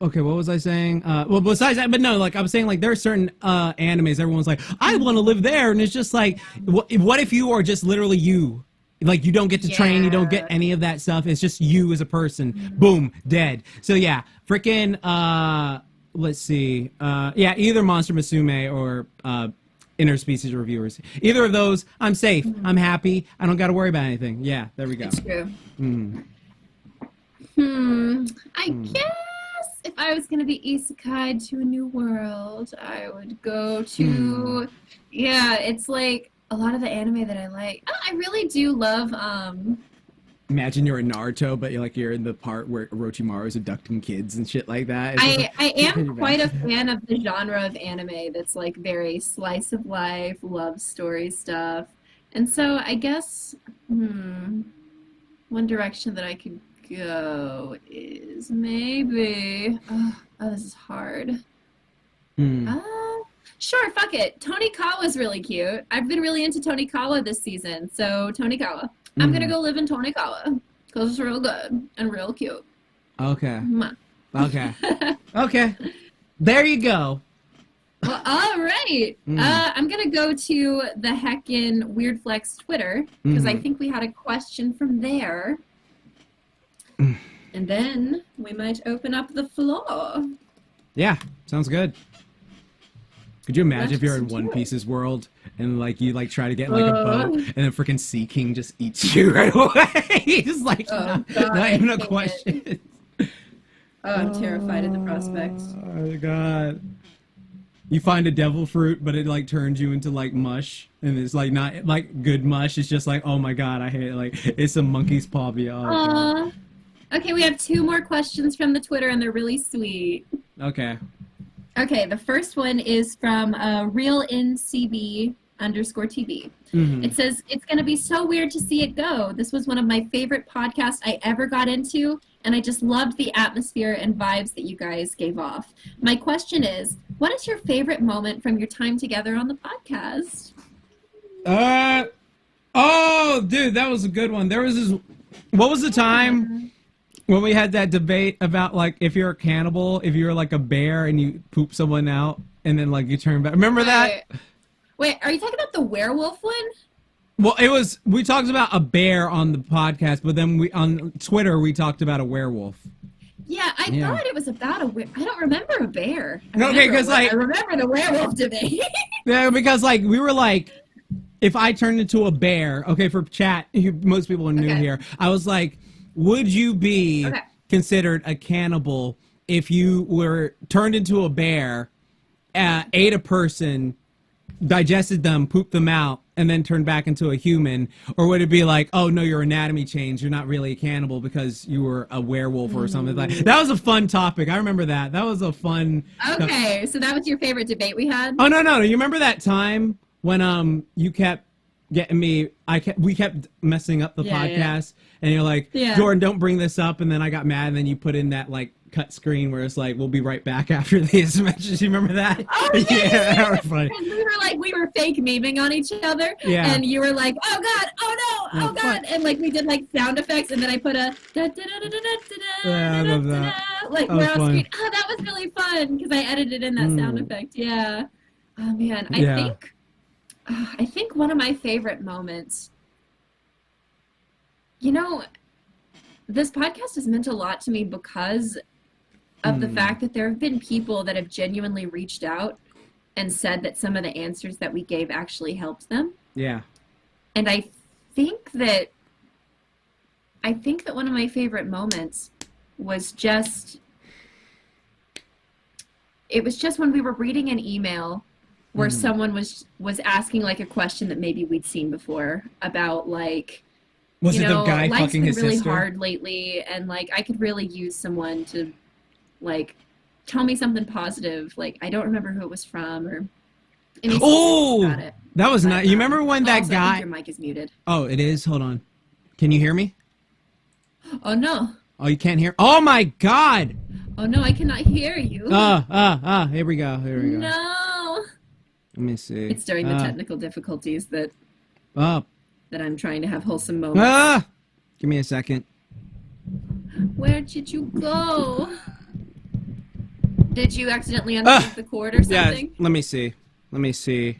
Okay, what was I saying? Well, besides that, but no, like I was saying, like there are certain animes. Everyone's like, I want to live there, and it's just like, what if you are just literally you? Like you don't get to train, you don't get any of that stuff. It's just you as a person. Boom, dead. So yeah, freaking. Let's see. Either Monster Musume or interspecies reviewers. Either of those, I'm safe. I'm happy. I don't got to worry about anything. Yeah, there we go. It's true. I guess. If I was going to be isekai to a new world, I would go to, it's like a lot of the anime that I like. Oh, I really do love, Imagine you're in Naruto, but you're in the part where Orochimaru is abducting kids and shit like that. I am quite a fan of the genre of anime that's like very slice of life, love story stuff. And so I guess, one direction that I could go is maybe this is hard. Sure, fuck it. Tonikawa's really cute. I've been really into Tonikawa this season, so Tonikawa. I'm gonna go live in Tonikawa because it's real good and real cute. Okay. Okay. There you go. Well, all right. I'm gonna go to the heckin' Weird Flex Twitter because I think we had a question from there. And then we might open up the floor. Yeah, sounds good. Could you imagine if you're in One Piece's world and like you like try to get like a boat and then freaking Sea King just eats you right away? He's like, not even a question. I'm terrified at the prospect. Oh god. You find a devil fruit, but it like turns you into like mush, and it's like not like good mush. It's just like, oh my god, I hate it. Like it's a monkey's paw beyond. Okay, we have 2 more questions from the Twitter, and they're really sweet. Okay. Okay, the first one is from RealNCB _TV. It says, it's going to be so weird to see it go. This was one of my favorite podcasts I ever got into, and I just loved the atmosphere and vibes that you guys gave off. My question is, what is your favorite moment from your time together on the podcast? Oh, dude, that was a good one. There was this, what was the time when we had that debate about like if you're a cannibal, if you're like a bear and you poop someone out and then like you turn back. Remember that? Wait, are you talking about the werewolf one? Well, we talked about a bear on the podcast, but then on Twitter we talked about a werewolf. Yeah, I thought it was about I don't remember a bear. Okay, because like I remember the werewolf debate. Yeah, because like we were like, if I turned into a bear, okay, for chat, most people are new here. I was like, would you be considered a cannibal if you were turned into a bear, ate a person, digested them, pooped them out, and then turned back into a human? Or would it be like, oh no, your anatomy changed, you're not really a cannibal because you were a werewolf or something like that? That was a fun topic. I remember that. That was a fun... Okay, so that was your favorite debate we had? Oh, no. You remember that time when you kept getting me... we kept messing up the podcast, and you're like, Jordan, don't bring this up, and then I got mad, and then you put in that, like, cut screen where it's like, we'll be right back after these matches. You remember that? Oh, yeah, that was funny. We were fake memeing on each other, and you were like, oh god, oh no, oh god, and like we did like sound effects, and then I put a da da da da da da da. I love that. Like we're on screen. Oh, that was really fun because I edited in that sound effect. Yeah. Oh man, I think one of my favorite moments. You know, this podcast has meant a lot to me because of the fact that there have been people that have genuinely reached out and said that some of the answers that we gave actually helped them. Yeah. And I think that one of my favorite moments was just when we were reading an email where someone was asking like a question that maybe we'd seen before about like, Was it the guy life's fucking been his really sister? hard lately, and like I could really use someone to like tell me something positive. Like I don't remember who it was from or any specifics about it. That was not. You remember when that Also, I guy? think your mic is muted. Oh, it is. Hold on. Can you hear me? Oh no. Oh, you can't hear. Oh my God. Oh no, I cannot hear you. Here we go. Here we go. No. Let me see. It's during the technical difficulties that Oh. that I'm trying to have wholesome moments. Give me a second. Where did you go? Did you accidentally unplug the cord or Yeah. something? Let me see. Let me see.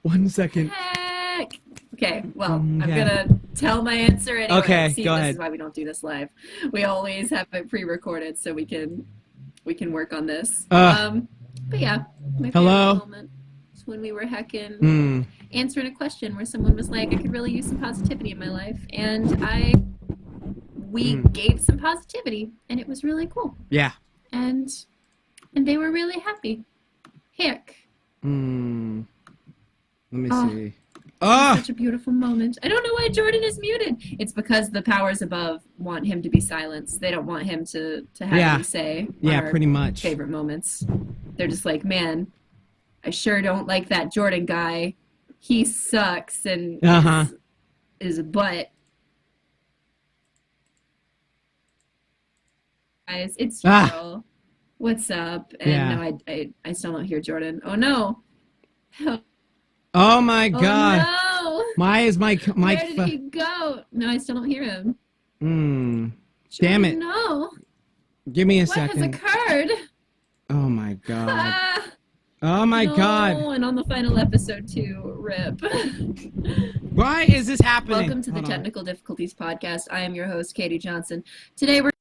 1 second. Heck. Okay, well, I'm Okay. gonna tell my answer anyway. Okay, See, go this ahead. is why we don't do this live. We always have it pre-recorded so we can work on this. But yeah, my favorite Hello? moment was when we were heckin' answering a question where someone was like, I could really use some positivity in my life, and we gave some positivity, and it was really cool. Yeah. And they were really happy. Heck. Let me Oh. see. Such a beautiful moment. I don't know why Jordan is muted. It's because the powers above want him to be silenced. They don't want him to have Yeah. any say. Yeah, on our pretty much. favorite moments. They're just like, man, I sure don't like that Jordan guy. He sucks and is a butt. Guys, it's Cheryl. What's up? And Yeah. no, I still don't hear Jordan. Oh no. Oh my God. Oh no. My Where did he go? No, I still don't hear him. Damn it. No. Give me a What second. has occurred? Oh my God. Ah, Oh my no. God. And on the final episode too, rip. Why is this happening? Welcome to the Hold on. Technical Difficulties Podcast. I am your host, Katie Johnson. Today we're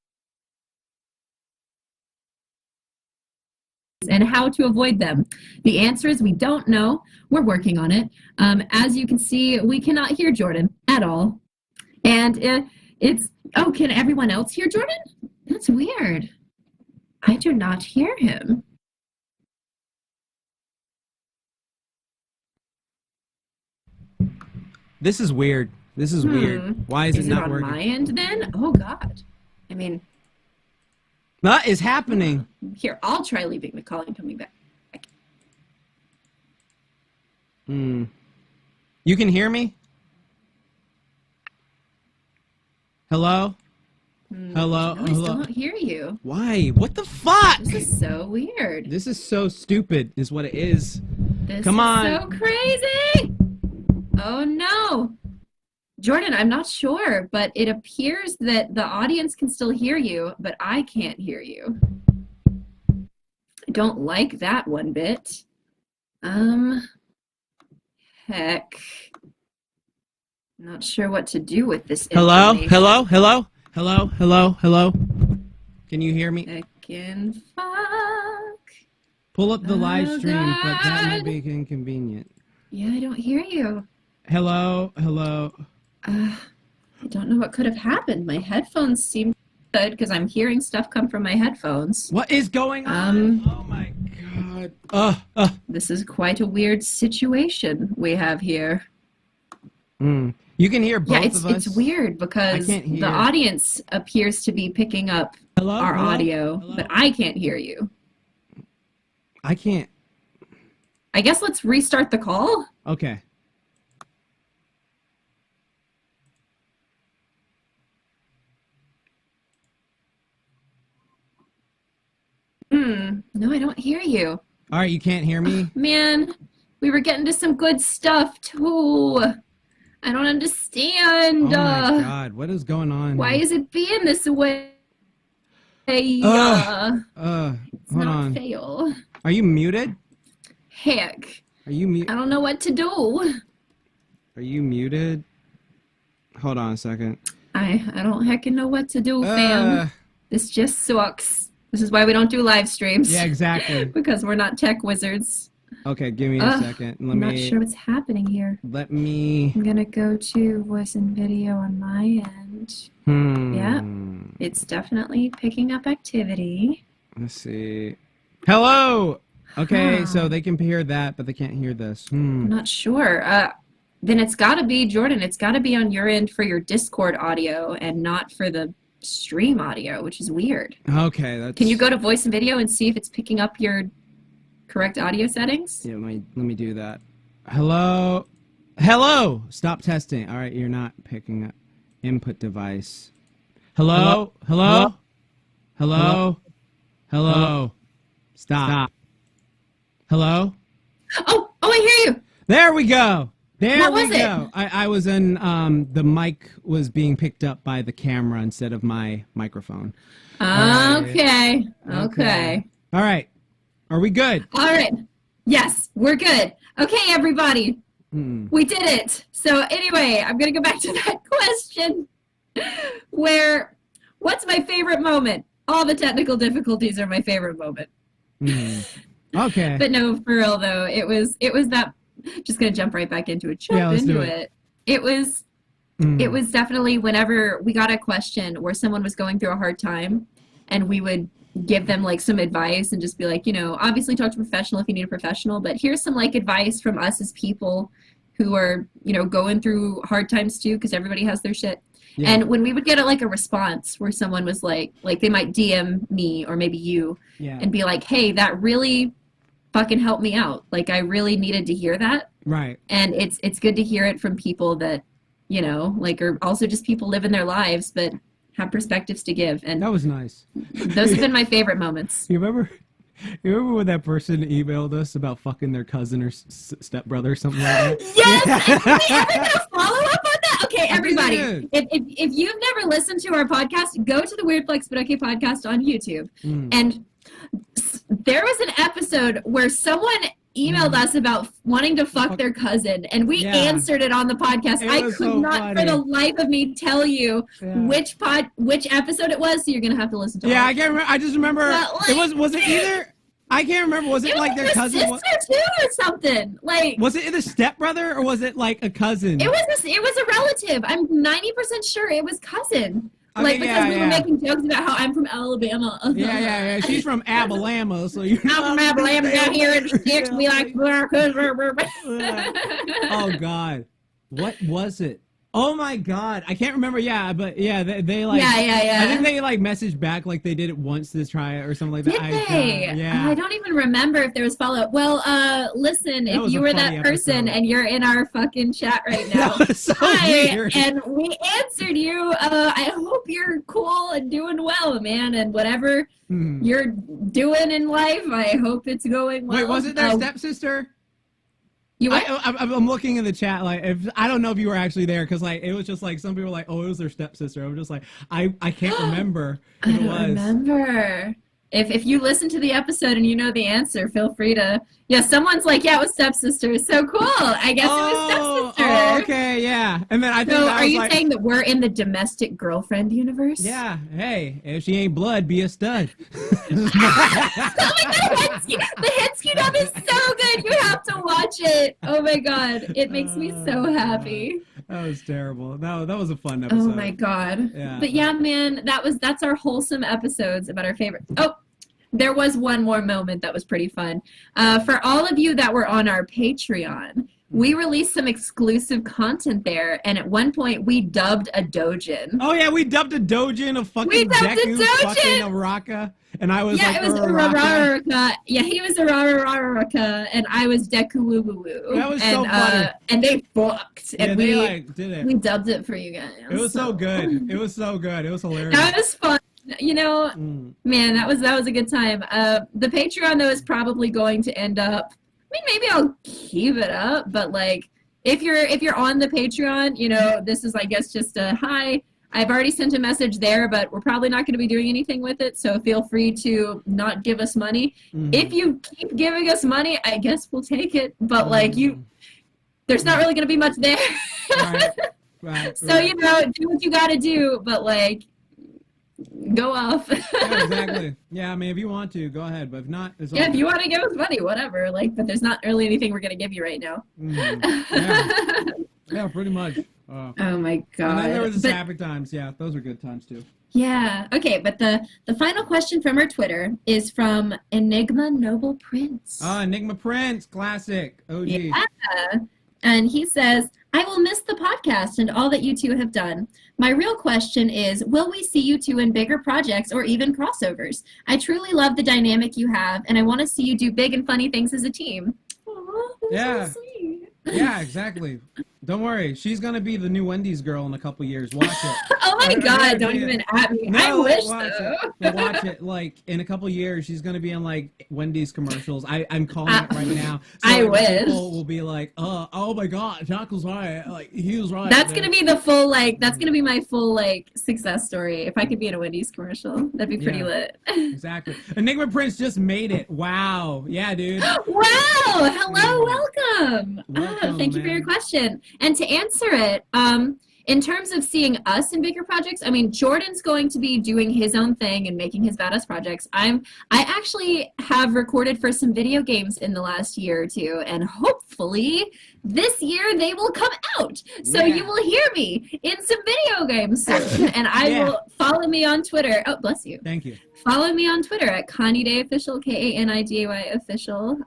and how to avoid them. The answer is we don't know. We're working on it. As you can see, we cannot hear Jordan at all. And can everyone else hear Jordan? That's weird. I do not hear him. This is weird. This is weird. Why is it not on working? my end then? Oh God. I mean, What is happening? here, I'll try leaving the call and coming back. You can hear me? Hello? Hello? No, I still don't hear you. Why? What the fuck? This is so weird. This is so stupid, is what it is. This Come is on. so crazy. Oh no. Jordan, I'm not sure, but it appears that the audience can still hear you, but I can't hear you. I don't like that one bit. Heck. Not sure what to do with this Hello? information. Hello? Hello? Hello? Hello? Hello? Can you hear me? Heckin' fuck. Pull up the live Oh, stream, but that might God. be inconvenient. Yeah, I don't hear you. Hello? Hello? I don't know what could have happened. My headphones seem good because I'm hearing stuff come from my headphones. What is going on? Oh my God. This is quite a weird situation we have here. You can hear both Yeah, of us? it's weird because I can't hear. the audience appears to be picking up Hello? our Hello? audio, Hello? but I can't hear you. I can't. I guess let's restart the call. Okay. No, I don't hear you. All right, you can't hear me? Man, we were getting to some good stuff too. I don't understand. Oh my God, what is going on? Why here? is it being this way? It's hold not on. fail. Are you muted? Heck, Are you I don't know what to do. Are you muted? Hold on a second. I don't heckin' know what to do, fam. This just sucks. This is why we don't do live streams. Yeah, exactly. Because we're not tech wizards. Okay, give me a second. I'm not sure what's happening here. Let me... I'm gonna go to voice and video on my end. Yeah, it's definitely picking up activity. Let's see. Hello! Okay, so they can hear that, but they can't hear this. I'm not sure. Then it's gotta be, Jordan, it's gotta be on your end for your Discord audio and not for the stream audio, which is weird. Okay, that's... Can you go to voice and video and see if it's picking up your correct audio settings? Yeah, let me do that. Hello? Hello! Stop testing. All right, you're not picking up. Input device. Hello? Hello? Hello? Hello? Stop. Hello? Oh, I hear you! There we go! There What we was go! I was in, the mic was being picked up by the camera instead of my microphone. Okay. All right. Are we good? All right. Yes, we're good. Okay, everybody. We did it. So anyway, I'm going to go back to that question what's my favorite moment? All the technical difficulties are my favorite moment. Okay. But no, for real though, it was that, just going to jump right back into it. Let's do it. It was definitely whenever we got a question where someone was going through a hard time and we would give them like some advice and just be like, obviously talk to a professional if you need a professional, but here's some like advice from us as people who are, going through hard times too, because everybody has their shit. Yeah. And when we would get a response where someone was like they might DM me or maybe you and be like, hey, that really fucking helped me out. Like I really needed to hear that. Right. And it's good to hear it from people that, are also just people living their lives, but have perspectives to give. And that was nice. Those have been my favorite moments. You remember when that person emailed us about fucking their cousin or stepbrother or something like that? Yes! Are we ever going to follow up on that? Okay, everybody. If you've never listened to our podcast, go to the Weird Flex But Okay podcast on YouTube. And there was an episode where someone emailed us about wanting to fuck their cousin, and we answered it on the podcast. I could not for the life of me tell you which episode it was, so you're gonna have to listen to it. I can't remember. I just remember was it either I can't remember. Was it like their cousin sister too or something? Like was it a stepbrother or was it like a cousin? It was a relative. I'm 90% sure it was cousin. Because we were making jokes about how I'm from Alabama. Yeah. She's from Abilama, so you're I'm from Alabama down here in the sticks. We like. Oh God, what was it? Oh my God, I can't remember. They like. I think they like messaged back like they did it once to try it or something like that. Did they? I don't even remember if there was follow up. Well, listen, if you were that person and you're in our fucking chat right now, that was so weird. And we answered you. I hope you're cool and doing well, man, and whatever you're doing in life, I hope it's going well. Wait, was it their stepsister? I'm looking in the chat, like, I don't know if you were actually there, because, like, it was just, like, some people were like, oh, it was their stepsister. I'm just like, I can't remember who it was. I don't remember. If you listen to the episode and you know the answer, feel free to, someone's like, it was stepsister. So cool. I guess it was stepsister. Oh, okay, yeah. And then I think so are you saying that we're in the domestic girlfriend universe? Yeah. Hey, if she ain't blood, be a stud. Oh my God, the Hensky dub is so good. You have to watch it. Oh my God. It makes me so happy. That was terrible. That was a fun episode. Oh my God. Yeah. But yeah, man, that's our wholesome episodes about our favorite. Oh, there was one more moment that was pretty fun. For all of you that were on our Patreon, we released some exclusive content there, and at one point we dubbed a Dojin. Oh yeah, we dubbed a Dojin, a fucking Deku, fucking Araka, and I was like, it was Araraka. Yeah, he was Araraka, and I was Deku Woo Woo Woo. That was so funny. And they fucked, and they like did it. We dubbed it for you guys. It was so good. It was so good. It was hilarious. That was fun. Man, that was a good time. The Patreon though is probably going to end up. I mean, maybe I'll keep it up, but like, if you're on the Patreon, this is, I guess, just a hi. I've already sent a message there, but we're probably not going to be doing anything with it. So feel free to not give us money. If you keep giving us money, I guess we'll take it. But there's not really going to be much there. Right. Right. So, you know, do what you gotta do, but like, go off. Yeah, exactly. Yeah, I mean, if you want to, go ahead. But if not, it's all Yeah, if good. you want to give us money, whatever. Like, but there's not really anything we're gonna give you right now. Yeah. Yeah, pretty much. Oh my god. And then there was the But- sapphic times. Yeah, those were good times too. Yeah. Okay, but the final question from our Twitter is from Enigma Noble Prince. Oh, Enigma Prince, classic. OG. Yeah. And he says, I will miss the podcast and all that you two have done. My real question is, will we see you two in bigger projects or even crossovers? I truly love the dynamic you have, and I want to see you do big and funny things as a team. Aw, that's Yeah. so sweet. Yeah, exactly. Don't worry, she's gonna be the new Wendy's girl in a couple years. Watch it. Oh my I don't god, know, don't yeah. even at me. No, I wish watch so. it. But watch it. Like in a couple years, she's gonna be in like Wendy's commercials. I'm calling it right now. So I like, wish. people will be like, oh my god, Jack was right. Like he was right. That's man. gonna be the full like. That's gonna be my full like success story. If I could be in a Wendy's commercial, that'd be pretty Yeah. lit. Exactly. Enigma Prince just made it. Wow. Yeah, dude. Wow! Hello, welcome. Welcome, Thank you for your man. question. And to answer it, in terms of seeing us in bigger projects, I mean, Jordan's going to be doing his own thing and making his badass projects. I actually have recorded for some video games in the last year or two, and hopefully this year they will come out. So Yeah. you will hear me in some video games soon. And I Yeah. will follow me on Twitter. Oh, bless you. Thank you. Follow me on Twitter at Connie Day Official, Kaniday Official,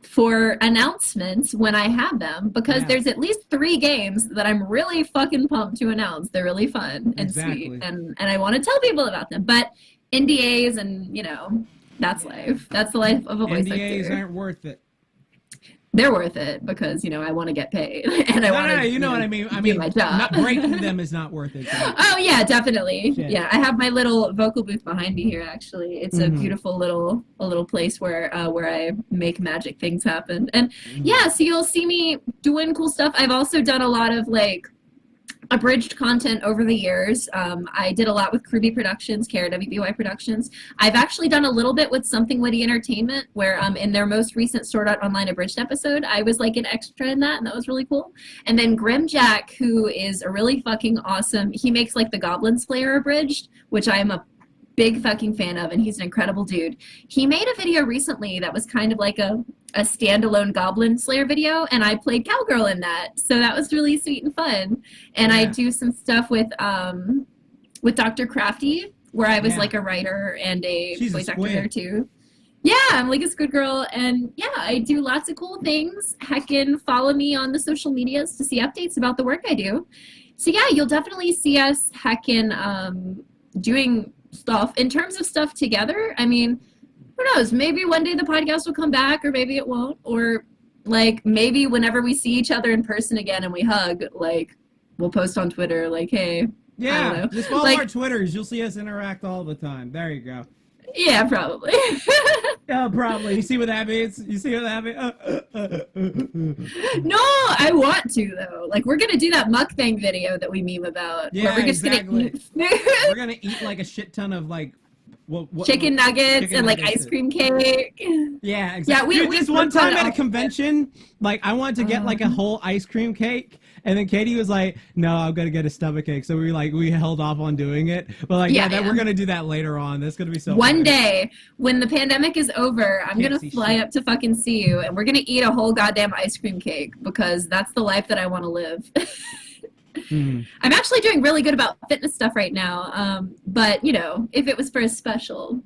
for announcements when I have them, because Yeah. there's at least 3 games that I'm really fucking pumped to announce. They're really fun and Exactly. sweet, and I want to tell people about them. But NDAs and, you know, that's life. That's the life of a voice NDAs actor. aren't worth it. They're worth it because, you know, I want to get paid and I No, want to. no, you know what I mean. I do mean, my job. not breaking them is not worth it. So. Oh yeah, definitely. Shit. Yeah, I have my little vocal booth behind me here. Actually, it's a Mhm. beautiful little place where I make magic things happen. And yeah, so you'll see me doing cool stuff. I've also done a lot of like abridged content over the years. I did a lot with Kruby Productions, KRWBY Productions. I've actually done a little bit with Something Witty Entertainment, where in their most recent Sword Art Online abridged episode, I was like an extra in that, and that was really cool. And then Grim Jack, who is a really fucking awesome, he makes like the Goblin Slayer abridged, which I am a big fucking fan of, and he's an incredible dude. He made a video recently that was kind of like a standalone Goblin Slayer video, and I played Cowgirl in that, so that was really sweet and fun. And I Yeah. do some stuff with Dr. Crafty, where I was Yeah. like a writer and a She's a voice actor squid. there too. Yeah, I'm like a squid girl, and yeah, I do lots of cool things. Heckin' follow me on the social medias to see updates about the work I do. So yeah, you'll definitely see us heckin' doing stuff. In terms of stuff together, I mean, who knows? Maybe one day the podcast will come back, or maybe it won't. Or like maybe whenever we see each other in person again and we hug, like we'll post on Twitter, like, hey. I don't Yeah, know. just follow Like- our Twitters. You'll see us interact all the time. There you go. Yeah, probably. Yeah, probably. You see what that means? You see what that means? No, I want to though. Like we're gonna do that mukbang video that we meme about. Yeah, where we're just exactly. gonna eat We're gonna eat like a shit ton of like chicken nuggets chicken and like nuggets. ice cream cake. Yeah, exactly. Yeah, Dude, we just one put that time at a out. convention, like I wanted to get like a whole ice cream cake, and then Katie was like, "No, I'm gonna get a stomach ache." So we held off on doing it. But like, Yeah, that yeah. we're gonna do that later on. That's gonna be so. One fun. day, when the pandemic is over, I'm Can't gonna see fly shit. up to fucking see you, and we're gonna eat a whole goddamn ice cream cake because that's the life that I want to live. Mhm. I'm actually doing really good about fitness stuff right now. But you know, if it was for a special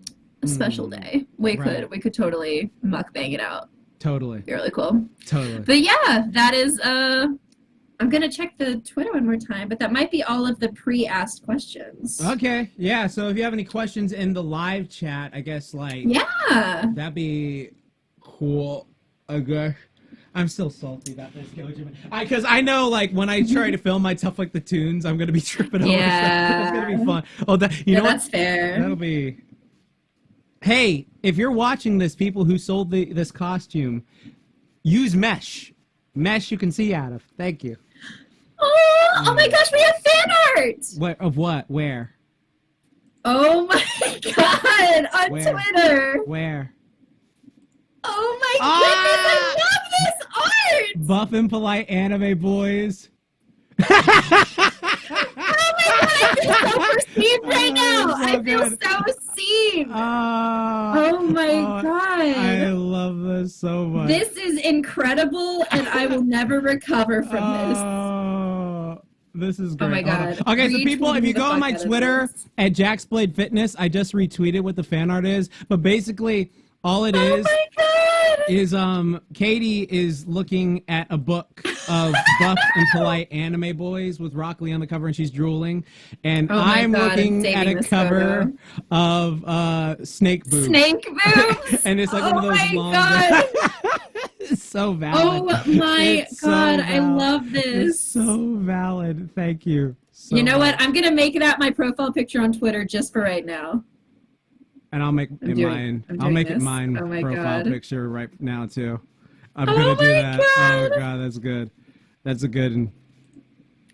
day, we Right. could totally mukbang it out. Totally, Be really cool. totally. But yeah, that is I'm gonna check the Twitter one more time, but that might be all of the pre-asked questions. Okay, yeah. So if you have any questions in the live chat, I guess like Yeah. that'd be cool. Okay. I'm still salty about this, because I know like when I try to film myself like the tunes, I'm gonna be tripping over Yeah. stuff. It's gonna be fun. Oh, you Yeah, know what? that's fair. That'll be. Hey, if you're watching this, people who sold this costume, use mesh. Mesh you can see out of. Thank you. Oh my gosh, we have fan art! What of what? Where? Oh my god, on Where? Twitter! Where? Oh my Ah! goodness, I love this art! Buff and polite anime boys. I feel so perceived right now. So I feel good. so seen. Oh my God. I love this so much. This is incredible, and I will never recover from this. This is great. Oh my Hold on. God. Okay, so people, if you Retweeting go the on my fuck out of Twitter this. at JaxBlade Fitness, I just retweeted what the fan art is. But basically, all it Oh is my God. is Katie is looking at a book of buff and polite anime boys with Rock Lee on the cover, and she's drooling. And Oh my I'm God, I'm looking at saving a this cover photo. of Snake Boobs. Snake boobs. And it's like oh one of those my long. God. It's so valid. Oh my It's so God, I valid. love this. It's so valid. Thank you. So You know what? much. I'm gonna make it my profile picture on Twitter just for right now. And I'll make I'm it doing- mine. I'm I'll doing make it this. mine Oh my profile God. picture right now too. I'm Oh gonna do my that. God. Oh God, that's good. That's a good one.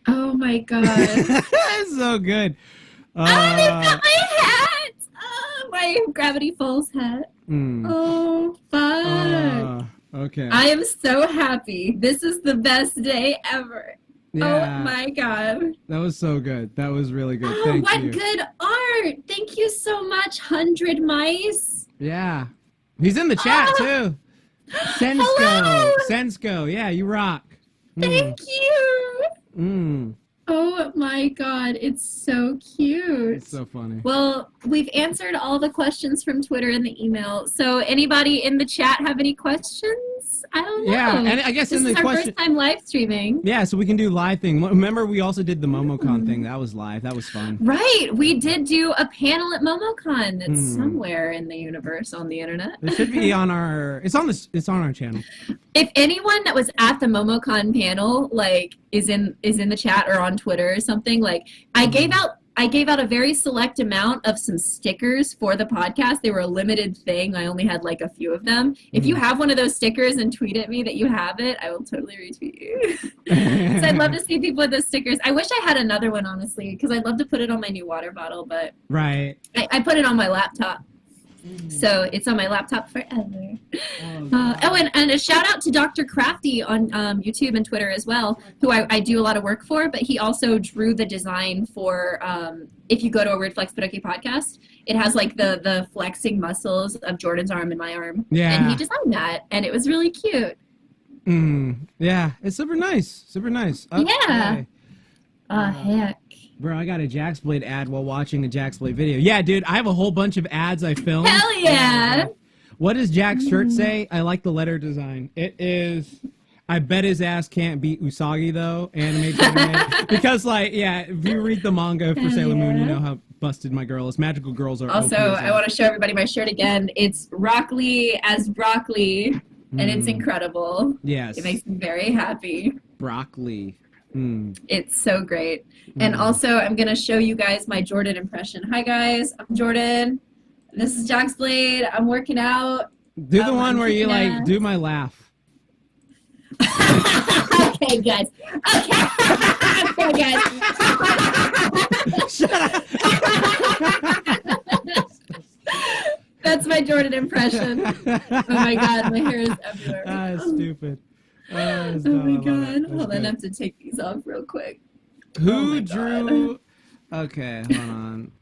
Oh my God. That's so good. Oh, they've got my hat. Oh, my Gravity Falls hat. mm. Oh, fuck. Okay. I am so happy. This is the best day ever. Yeah, Oh my God. that was so good. That was really good. Oh, Thank what you. good art. Thank you so much, 100 Mice. Yeah, he's in the chat too. Sensko, Hello. Sensko. Yeah, you rock. Thank you. Mm. Oh my God. It's so cute. It's so funny. Well, we've answered all the questions from Twitter and the email. So anybody in the chat have any questions? I don't know. Yeah, and I guess this in the is our question. first time live streaming. Yeah, so we can do live thing. Remember, we also did the MomoCon thing. That was live. That was fun. Right. We did do a panel at MomoCon that's Hmm. somewhere in the universe on the internet. It should be on our. It's on our channel. If anyone that was at the MomoCon panel is in the chat or on Twitter or something, I gave out a very select amount of some stickers for the podcast. They were a limited thing. I only had a few of them. If you have one of those stickers and tweet at me that you have it, I will totally retweet you. So I'd love to see people with those stickers. I wish I had another one, honestly, because I'd love to put it on my new water bottle, but Right. I put it on my laptop. So it's on my laptop forever. And a shout out to Dr. Crafty on YouTube and Twitter as well, who I do a lot of work for, but he also drew the design for, if you go to a Weird Flex But Okay podcast, it has the flexing muscles of Jordan's arm and my arm. Yeah. And he designed that, and it was really cute. Yeah, it's super nice. Super nice. Yeah. Heck. Bro, I got a JaxBlade ad while watching a JaxBlade video. Yeah, dude, I have a whole bunch of ads I filmed. Hell yeah. What does Jack's shirt say? I like the letter design. It is, I bet his ass can't beat Usagi, though, anime. Because, if you read the manga for Sailor Moon, you know how busted my girl is. Magical girls are Also, OP as I hell. want to show everybody my shirt again. It's Rock Lee as broccoli, and it's incredible. Yes. It makes me very happy. Broccoli. It's so great. And also, I'm going to show you guys my Jordan impression. Hi, guys. I'm Jordan. This is JaxBlade. I'm working out. Do the one where you, kicking ass. do my laugh. Okay, guys. Okay. Okay, guys. Shut up. That's my Jordan impression. Oh, my God. My hair is everywhere. That's stupid. Oh, my God. Hold on. I have to take these off real quick. Who Oh drew? Okay, hold on.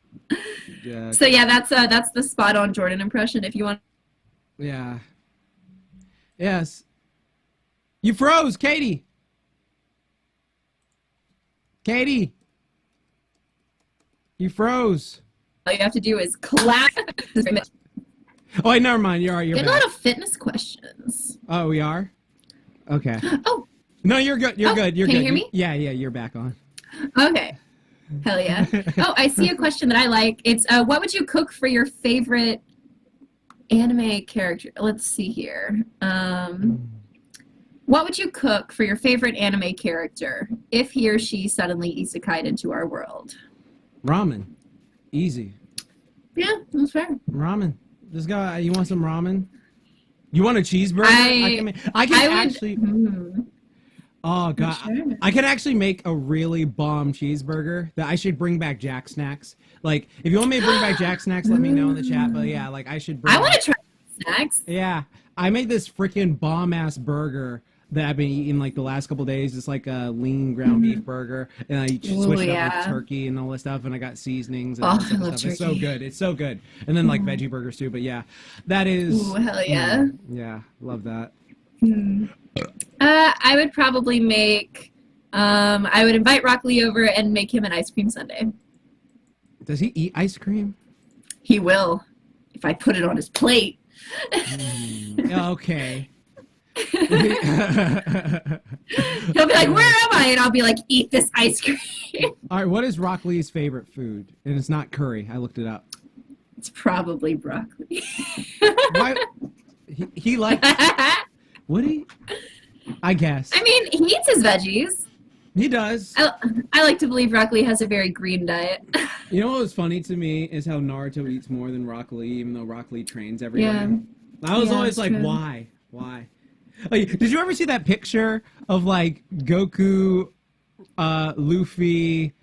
Jack. So yeah, that's the spot on Jordan impression. If you want. Yeah. Yes. You froze, Katie. Katie. You froze. All you have to do is clap. Oh, wait, never mind. You're Get a back. lot of fitness questions. Oh, we are? Okay. Oh, No, you're good. You're good. You're can good. you hear me? Yeah, you're back on. okay. Hell yeah. Oh, I see a question that I like. It's what would you cook for your favorite anime character? Let's see here. What would you cook for your favorite anime character if he or she suddenly isekai'd into our world? Ramen. Easy. Yeah, that's fair. Ramen. This guy, you want some ramen? You want a cheeseburger? I can actually. Oh god, Sure. I can actually make a really bomb cheeseburger that I should bring back Jack Snacks. If you want me to bring back Jack Snacks, let me know in the chat. But yeah, I should. I want to try snacks. Yeah, I made this freaking bomb ass burger that I've been eating like the last couple of days. It's like a lean ground beef burger, and I switched it up with turkey and all that stuff, and I got seasonings and all that I love stuff. turkey. It's so good. It's so good. And then like veggie burgers too. But yeah, that is. Ooh, hell yeah. Yeah, love that. I would probably make. I would invite Rock Lee over and make him an ice cream sundae. Does he eat ice cream? He will, if I put it on his plate. Okay. He'll be like, "Where am I?" And I'll be like, "Eat this ice cream." All right, what is Rock Lee's favorite food? And it's not curry. I looked it up. It's probably broccoli. Why? He likes. What do you? I guess. I mean, he eats his veggies. He does. I like to believe Rock Lee has a very green diet. You know what was funny to me is how Naruto eats more than Rock Lee, even though Rock Lee trains every day. Yeah. I was always like, true. why? Like, did you ever see that picture of like Goku, Luffy,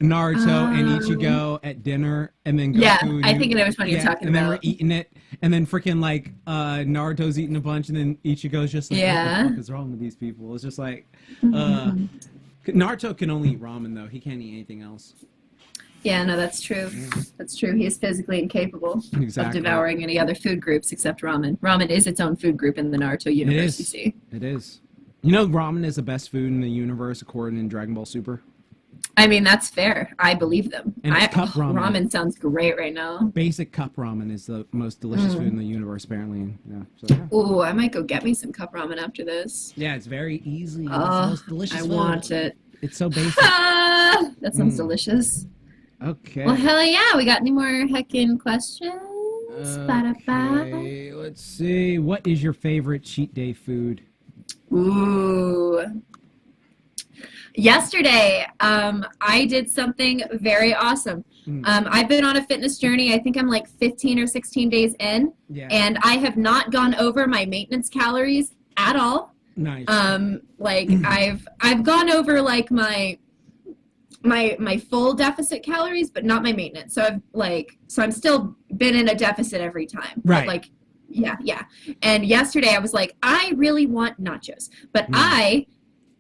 Naruto, and Ichigo at dinner, and then Goku? Yeah, I think I know which one you're talking and then about. we're eating it, and then freaking like Naruto's eating a bunch, and then Ichigo's just like, what the fuck is wrong with these people? It's just like, Naruto can only eat ramen though. He can't eat anything else. Yeah, no, that's true. That's true. He is physically incapable of devouring any other food groups except ramen. Ramen is its own food group in the Naruto universe, you see. It is. You know, ramen is the best food in the universe according to Dragon Ball Super. I mean, that's fair. I believe them. And it's cup ramen. Ramen sounds great right now. Basic cup ramen is the most delicious food in the universe, apparently. Yeah. So, yeah. Ooh, I might go get me some cup ramen after this. Yeah, it's very easy. It's the Oh, most delicious I food. want it. It's so basic. That sounds delicious. Okay. Well, hell yeah. We got any more heckin' questions? Ba-da-ba. Okay, let's see. What is your favorite cheat day food? Ooh. Yesterday, I did something very awesome. I've been on a fitness journey. I think I'm like 15 or 16 days in, and I have not gone over my maintenance calories at all. Nice. Like I've gone over like my full deficit calories, but not my maintenance. So I'm still been in a deficit every time. Right. But like, yeah. And yesterday I was like, I really want nachos, but I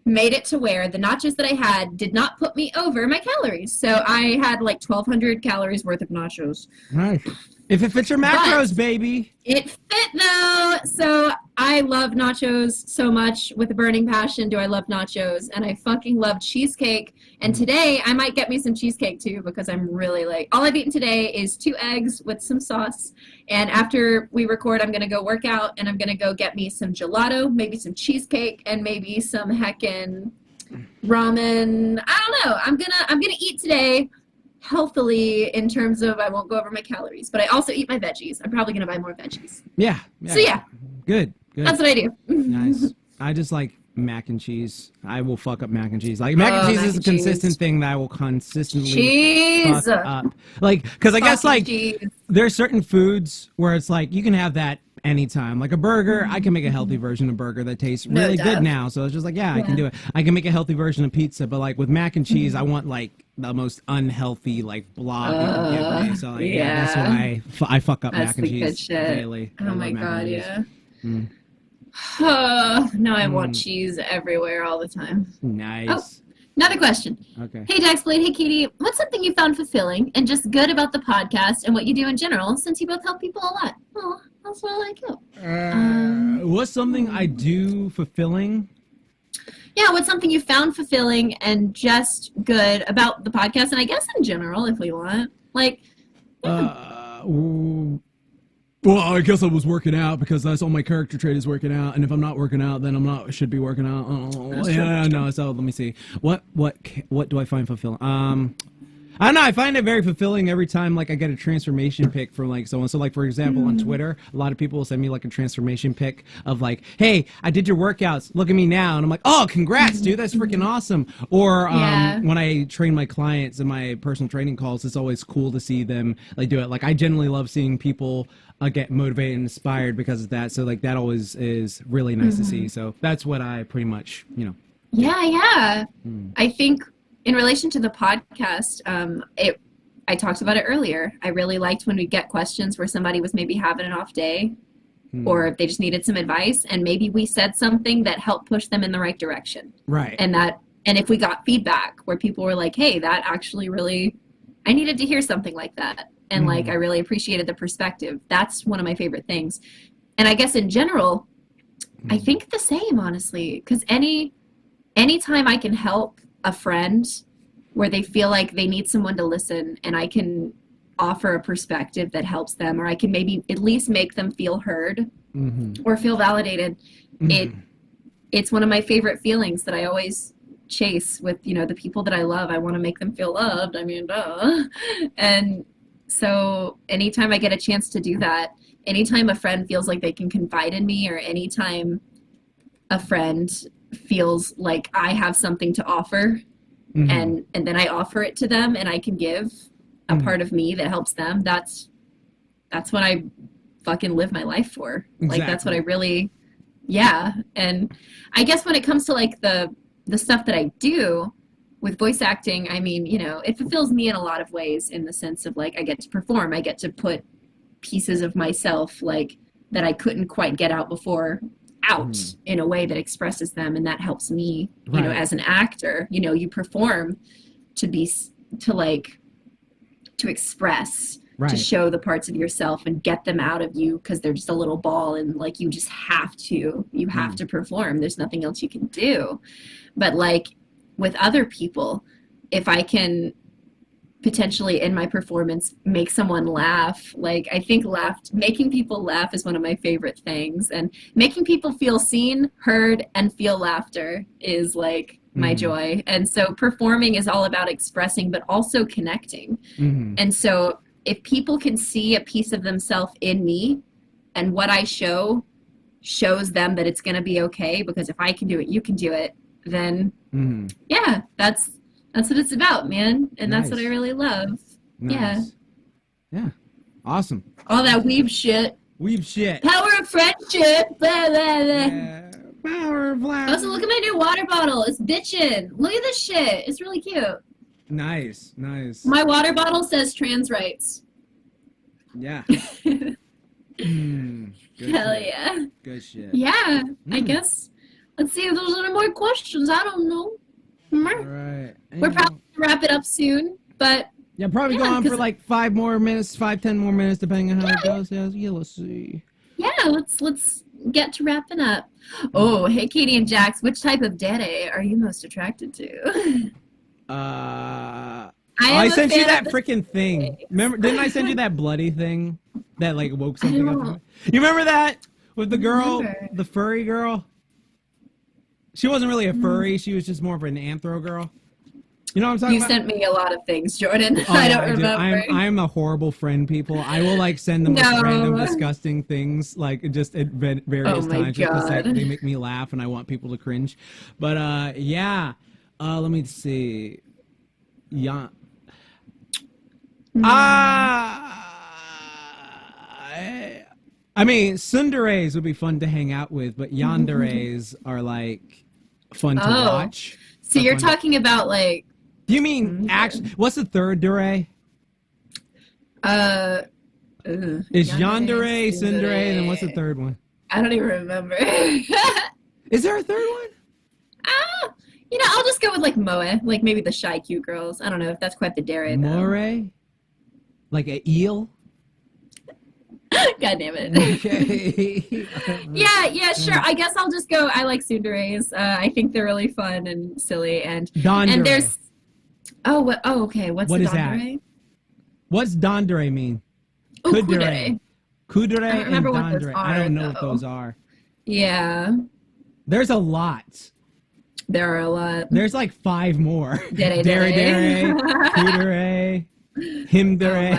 made it to where the nachos that I had did not put me over my calories. So I had like 1,200 calories worth of nachos. Nice. If it fits your macros, baby. It fit though. So I love nachos so much with a burning passion. Do I love nachos? And I fucking love cheesecake. And today I might get me some cheesecake too because I'm really like, all I've eaten today is 2 eggs with some sauce. And after we record, I'm going to go work out and I'm going to go get me some gelato, maybe some cheesecake, and maybe some heckin' ramen. I don't know. I'm going to eat today healthily in terms of I won't go over my calories, but I also eat my veggies. I'm probably going to buy more veggies. Yeah. So yeah. Good. That's what I do. Nice. I just like mac and cheese. I will fuck up mac and cheese. Like mac and cheese is a consistent thing that I will consistently fuck up. Like, because I guess like there's certain foods where it's like you can have that anytime. Like a burger, I can make a healthy version of burger that tastes really good now. So it's just like, I can do it. I can make a healthy version of pizza, but like with mac and cheese, I want like the most unhealthy like blob you can give me. So like, that's why I fuck up mac and cheese daily. Oh my god, yeah. Now I want cheese everywhere all the time. Nice. Oh, another question. Okay. Hey, Daxblade. Hey, Katie. What's something you found fulfilling and just good about the podcast and what you do in general, since you both help people a lot? Oh, that's what I like you. What's something I do fulfilling? Yeah, what's something you found fulfilling and just good about the podcast, and I guess in general, if we want. Like, well, I guess I was working out because that's all my character trait is working out, and if I'm not working out, then I'm not should be working out. No. So let me see. What do I find fulfilling? I don't know. I find it very fulfilling every time like I get a transformation pic from like someone. So like for example on Twitter, a lot of people will send me like a transformation pic of like, hey, I did your workouts. Look at me now, and I'm like, oh, congrats, dude. That's freaking awesome. Or when I train my clients in my personal training calls, it's always cool to see them like do it. Like I generally love seeing people get motivated and inspired because of that. So like that always is really nice to see. So that's what I pretty much, Yeah. I think in relation to the podcast, I talked about it earlier. I really liked when we get questions where somebody was maybe having an off day or if they just needed some advice, and maybe we said something that helped push them in the right direction. Right. And if we got feedback where people were like, hey, that actually really, I needed to hear something like that. And like, I really appreciated the perspective. That's one of my favorite things. And I guess in general, I think the same, honestly, because anytime I can help a friend where they feel like they need someone to listen, and I can offer a perspective that helps them, or I can maybe at least make them feel heard or feel validated, it's one of my favorite feelings that I always chase with, the people that I love. I want to make them feel loved. I mean, duh. And so anytime I get a chance to do that, anytime a friend feels like they can confide in me, or anytime a friend feels like I have something to offer, and then I offer it to them, and I can give a part of me that helps them, that's what I fucking live my life for. Exactly. Like, that's what I really, and I guess when it comes to like the stuff that I do with voice acting, I mean, it fulfills me in a lot of ways, in the sense of like, I get to perform, I get to put pieces of myself like that I couldn't quite get out before out in a way that expresses them, and that helps me, as an actor. You perform to express, to show the parts of yourself and get them out of you, because they're just a little ball, and like you just have to perform. There's nothing else you can do. But like with other people, if I can potentially in my performance make someone laugh, like I think making people laugh is one of my favorite things, and making people feel seen, heard, and feel laughter is like my joy. And so performing is all about expressing, but also connecting. And so if people can see a piece of themselves in me, and what I shows them that it's going to be okay, because if I can do it, you can do it, then that's what it's about, man. And that's what I really love. Nice. Yeah. Awesome. All that weeb shit. Power of friendship. Blah, blah, blah. Yeah. Power of life. Also, look at my new water bottle. It's bitchin'. Look at this shit. It's really cute. Nice. My water bottle says trans rights. Yeah. Hell shit. yeah. Good shit. Yeah, I guess. Let's see if there's any more questions. I don't know. All right. We're probably going to wrap it up soon, but... Yeah, probably go on for like 10 more minutes, depending on how it goes. Yeah, let's see. Yeah, let's get to wrapping up. Oh, hey, Katie and Jax, which type of daddy are you most attracted to? I sent you that freaking thing. Remember? Didn't I send you that bloody thing that like woke something up? You remember that with the girl, the furry girl? She wasn't really a furry. She was just more of an anthro girl. You know what I'm talking about? You sent me a lot of things, Jordan. I don't remember. I'm a horrible friend, people. I will like send them random disgusting things, like just at various times, just because they make me laugh and I want people to cringe. But let me see. Yeah. I mean, tsunderes would be fun to hang out with, but yanderes are like fun to watch. So you're talking about like... Do you mean actually? What's the third dure? It's yandere, tsundere, and then what's the third one? I don't even remember. Is there a third one? I'll just go with like moe, like maybe the shy cute girls. I don't know if that's quite the dare. Moray? Like an eel? God damn it. Okay. yeah, sure. I guess I'll just go. I like tsunderes. I think they're really fun and silly. And there's... okay. What's what the is dondere? That? What's dondere mean? Kudere. Kudere I don't and remember what those dondere. are, I don't know though. what those are. Yeah. There's a lot. There are a lot. There's like 5 more. Dere, kudere, himdere. Oh my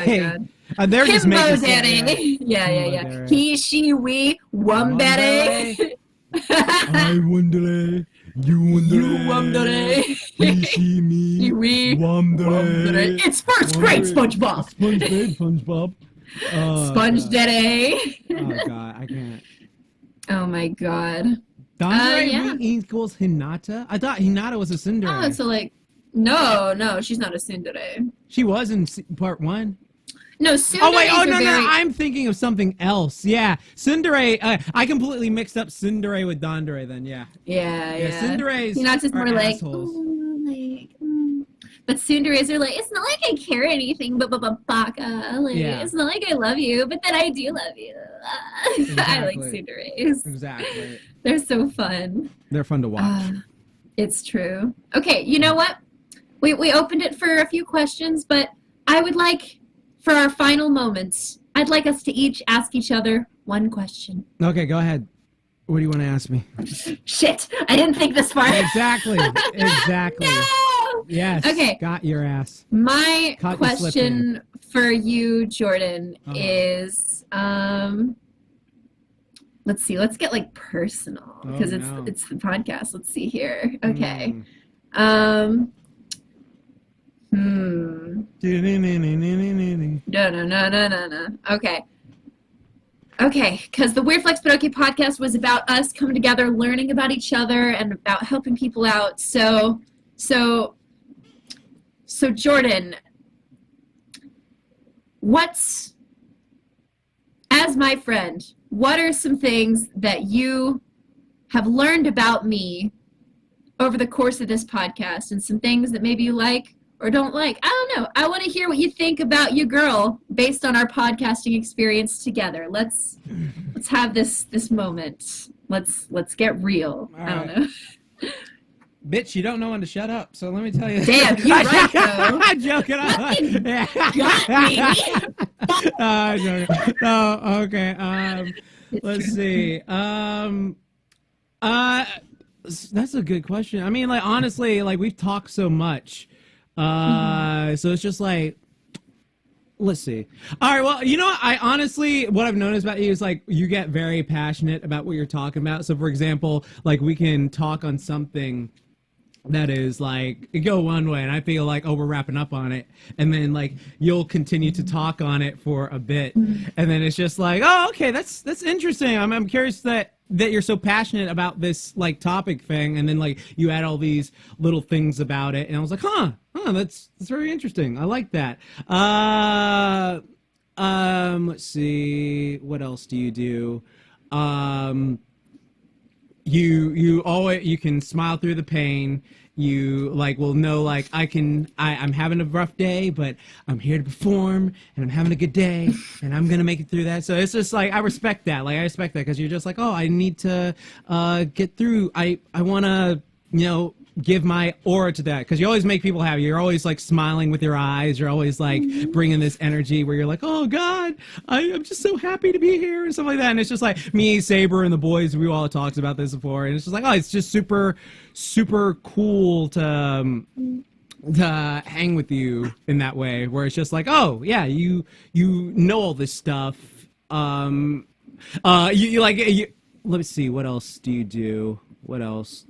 God. They're just making dere. Yeah. He, she, we, wumbere. I wondere. You wondere. He, she, me. We, wondere. It's first grade, SpongeBob. SpongeBob. Sponge dere. Oh God, I can't. Oh my God. Dondere equals Hinata? I thought Hinata was a tsundere. Oh, so like, no, she's not a tsundere. She was in part 1. No, tsundere Oh wait! Oh no, are very... no! I'm thinking of something else. Yeah, tsundere. I completely mixed up tsundere with yandere. Then yeah. Yeah. Tsunderes You're not just are more like, assholes. oh, like, but tsunderes are like, it's not like I care anything, but baka. Like, Yeah. it's not like I love you, but then I do love you. I like Exactly. tsunderes. Exactly. They're so fun. They're fun to watch. It's true. Okay, you know what? We opened it for a few questions, but I would like, for our final moments, I'd like us to each ask each other one question. Okay, go ahead. What do you want to ask me? Shit, I didn't think this far. Exactly. Exactly. No! Yes. Okay. Got your ass. My Caught you question for you, Jordan, is let's see. Let's get like personal because it's the podcast. Let's see here. Okay. No. Okay, because the Weird Flex But Okay podcast was about us coming together, learning about each other, and about helping people out. So Jordan, as my friend, what are some things that you have learned about me over the course of this podcast, and some things that maybe you like or don't like? I don't know. I want to hear what you think about your girl based on our podcasting experience together. Let's have this moment. Let's get real. All I don't right. know. Bitch, you don't know when to shut up, so let me tell you. Damn, you're right, though. I'm joking. Got me. I'm joking. Oh, okay. Let's see. That's a good question. I mean, like, honestly, like, we've talked so much. So it's just like, let's see. All right, well, you know what? I honestly, what I've noticed about you is, like, you get very passionate about what you're talking about. So, for example, like, we can talk on something that is like, it go one way and I feel like, oh, we're wrapping up on it, and then like you'll continue to talk on it for a bit, and then it's just like, oh, okay, that's interesting. I'm curious that you're so passionate about this like topic thing, and then like you add all these little things about it, and I was like, that's very interesting. I like that. Let's see, what else do you do? You always, you can smile through the pain. You like will know, like, I'm having a rough day, but I'm here to perform, and I'm having a good day, and I'm gonna make it through that. So it's just like, I respect that. Like, I respect that because you're just like, oh, I need to get through. I want to, give my aura to that, because you always make people happy. You're always like smiling with your eyes. You're always like bringing this energy where you're like, oh God, I'm just so happy to be here and stuff like that. And it's just like me, Saber, and the boys, we all talked about this before, and it's just like, oh, it's just super cool to hang with you in that way, where it's just like, oh yeah, you know all this stuff. Let me see, what else do you do? What else?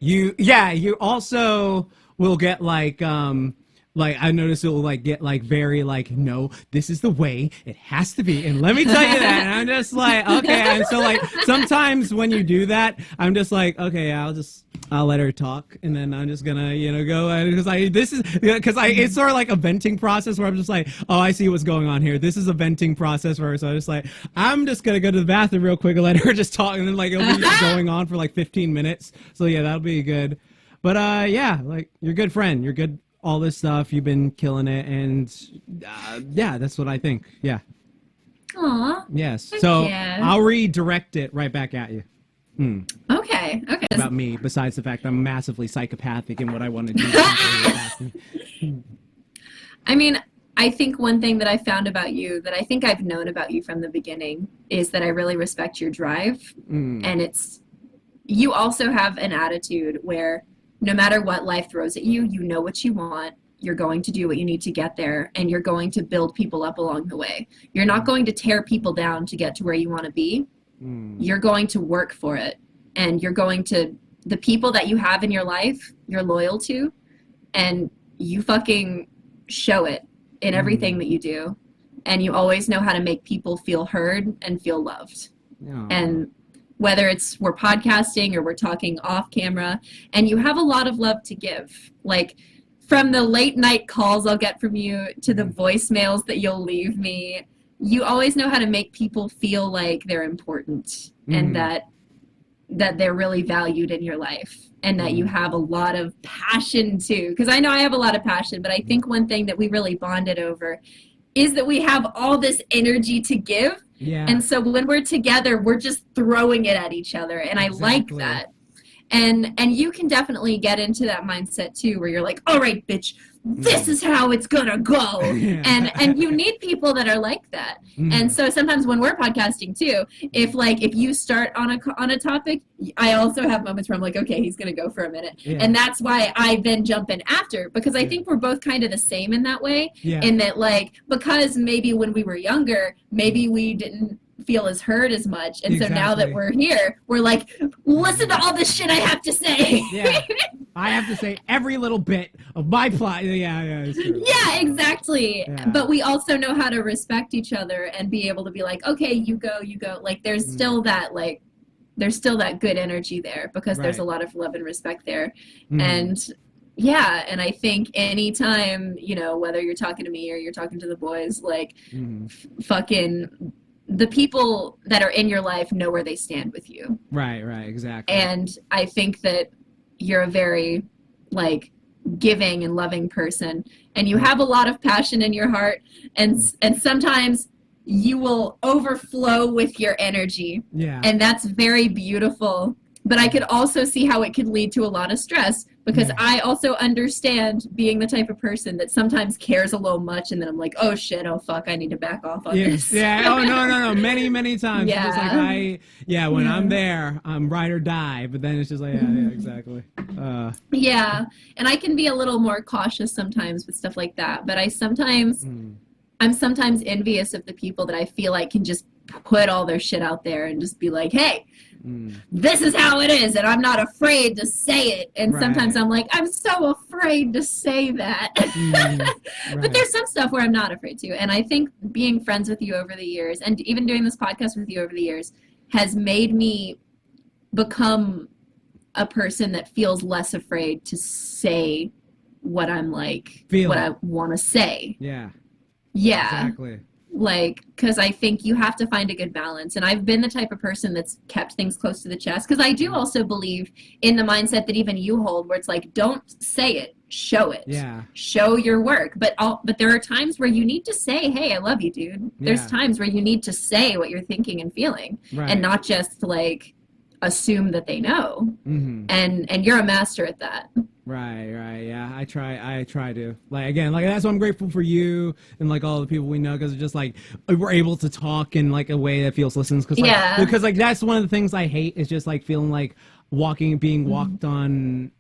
You also will get like I notice it will like get like very like, no, this is the way it has to be, and let me tell you that. And I'm just like, okay. And so like sometimes when you do that, I'm just like, okay, I'll let her talk, and then I'm just gonna go, because it's sort of like a venting process where I'm just like, oh, I see what's going on here. This is a venting process where, so I'm just like, I'm just gonna go to the bathroom real quick and let her just talk, and then like it'll be going on for like 15 minutes. So yeah, that'll be good. But yeah, like, you're a good friend. You're good. All this stuff, you've been killing it, and yeah, that's what I think. Yeah. Aw. Yes. So yeah. I'll redirect it right back at you. Okay. About me, besides the fact I'm massively psychopathic in what I want to do. I mean, I think one thing that I found about you, that I think I've known about you from the beginning, is that I really respect your drive. And you also have an attitude where no matter what life throws at you, you know what you want. You're going to do what you need to get there, and you're going to build people up along the way. You're not going to tear people down to get to where you want to be. You're going to work for it, and you're going to, the people that you have in your life, you're loyal to, and you fucking show it in everything that you do. And you always know how to make people feel heard and feel loved. And whether it's we're podcasting or we're talking off camera, and you have a lot of love to give. Like, from the late night calls I'll get from you to the voicemails that you'll leave me, you always know how to make people feel like they're important and that they're really valued in your life and that you have a lot of passion too. Because I know I have a lot of passion, but I think one thing that we really bonded over is that we have all this energy to give. Yeah. And so when we're together, we're just throwing it at each other. And I like that. And you can definitely get into that mindset too, where you're like, all right, bitch, this is how it's gonna go. And you need people that are like that. And so sometimes when we're podcasting too, if you start on a topic, I also have moments where I'm like, okay, he's gonna go for a minute. And that's why I then jump in after, because I think we're both kind of the same in that way. In that, like, because maybe when we were younger, maybe we didn't feel as heard as much, and so now that we're here, we're like, listen to all this shit I have to say. I have to say every little bit of my plot. It's true. Yeah, exactly. But we also know how to respect each other and be able to be like, okay, you go. Like, there's still that good energy there, because there's a lot of love and respect there. And and I think anytime, whether you're talking to me or you're talking to the boys, like, fucking the people that are in your life know where they stand with you. Right, exactly. And I think that you're a very, like, giving and loving person, and you have a lot of passion in your heart, and sometimes you will overflow with your energy. And that's very beautiful. But I could also see how it could lead to a lot of stress, because I also understand being the type of person that sometimes cares a little much, and then I'm like, oh shit, oh fuck, I need to back off on this. Oh, no. Many times. Just like when I'm there, I'm ride or die. But then it's just like, exactly. And I can be a little more cautious sometimes with stuff like that. But I'm sometimes envious of the people that I feel like can just put all their shit out there and just be like, hey, this is how it is, and I'm not afraid to say it. And sometimes I'm like, I'm so afraid to say that. But there's some stuff where I'm not afraid to. And I think being friends with you over the years, and even doing this podcast with you over the years, has made me become a person that feels less afraid to say what I'm like, what I want to say. Yeah. Exactly. Like, because I think you have to find a good balance. And I've been the type of person that's kept things close to the chest, because I do also believe in the mindset that even you hold, where it's like, don't say it, show it. Show your work. But there are times where you need to say, hey, I love you, dude. There's times where you need to say what you're thinking and feeling, and not just, like, assume that they know. And you're a master at that. Right. Yeah, I try to. Like, again, like, that's why I'm grateful for you and, like, all the people we know, because it's just, like, we're able to talk in, like, a way that feels listens. Because that's one of the things I hate, is just, like, feeling like being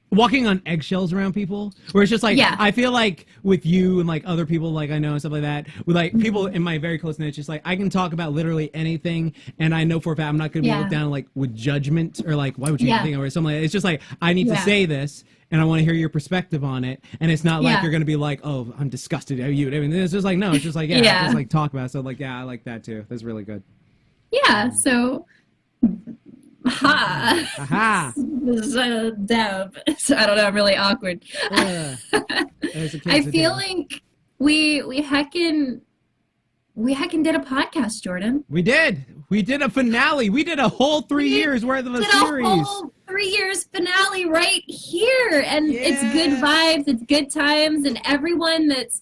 walking on eggshells around people, where it's just like, I feel like with you and, like, other people, like, I know and stuff like that, with, like, people in my very close knit, just, like, I can talk about literally anything, and I know for a fact I'm not going to be looked down, like, with judgment, or, like, why would you think, or something like that. It's just like, I need to say this, and I want to hear your perspective on it, and it's not like you're going to be like, oh, I'm disgusted at you. I mean, it's just like, no, it's just like, just, like, talk about it. So, like, I like that too. That's really good. So Deb. So I don't know, I'm really awkward. I feel like we heckin' did a podcast, Jordan. We did a finale. We did a whole 3 years worth of a series. A whole 3 years finale right here, and it's good vibes, it's good times, and everyone that's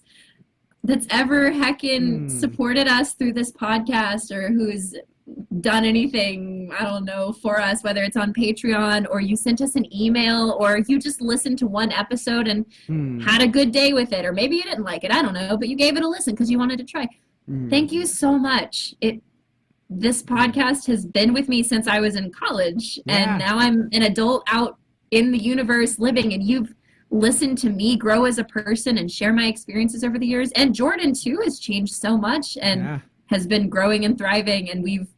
ever heckin' supported us through this podcast, or who's done anything, I don't know, for us, whether it's on Patreon, or you sent us an email, or you just listened to one episode and had a good day with it, or maybe you didn't like it, I don't know, but you gave it a listen because you wanted to try. Thank you so much. This podcast has been with me since I was in college, and now I'm an adult out in the universe living, and you've listened to me grow as a person and share my experiences over the years. And Jordan too has changed so much and has been growing and thriving, and we've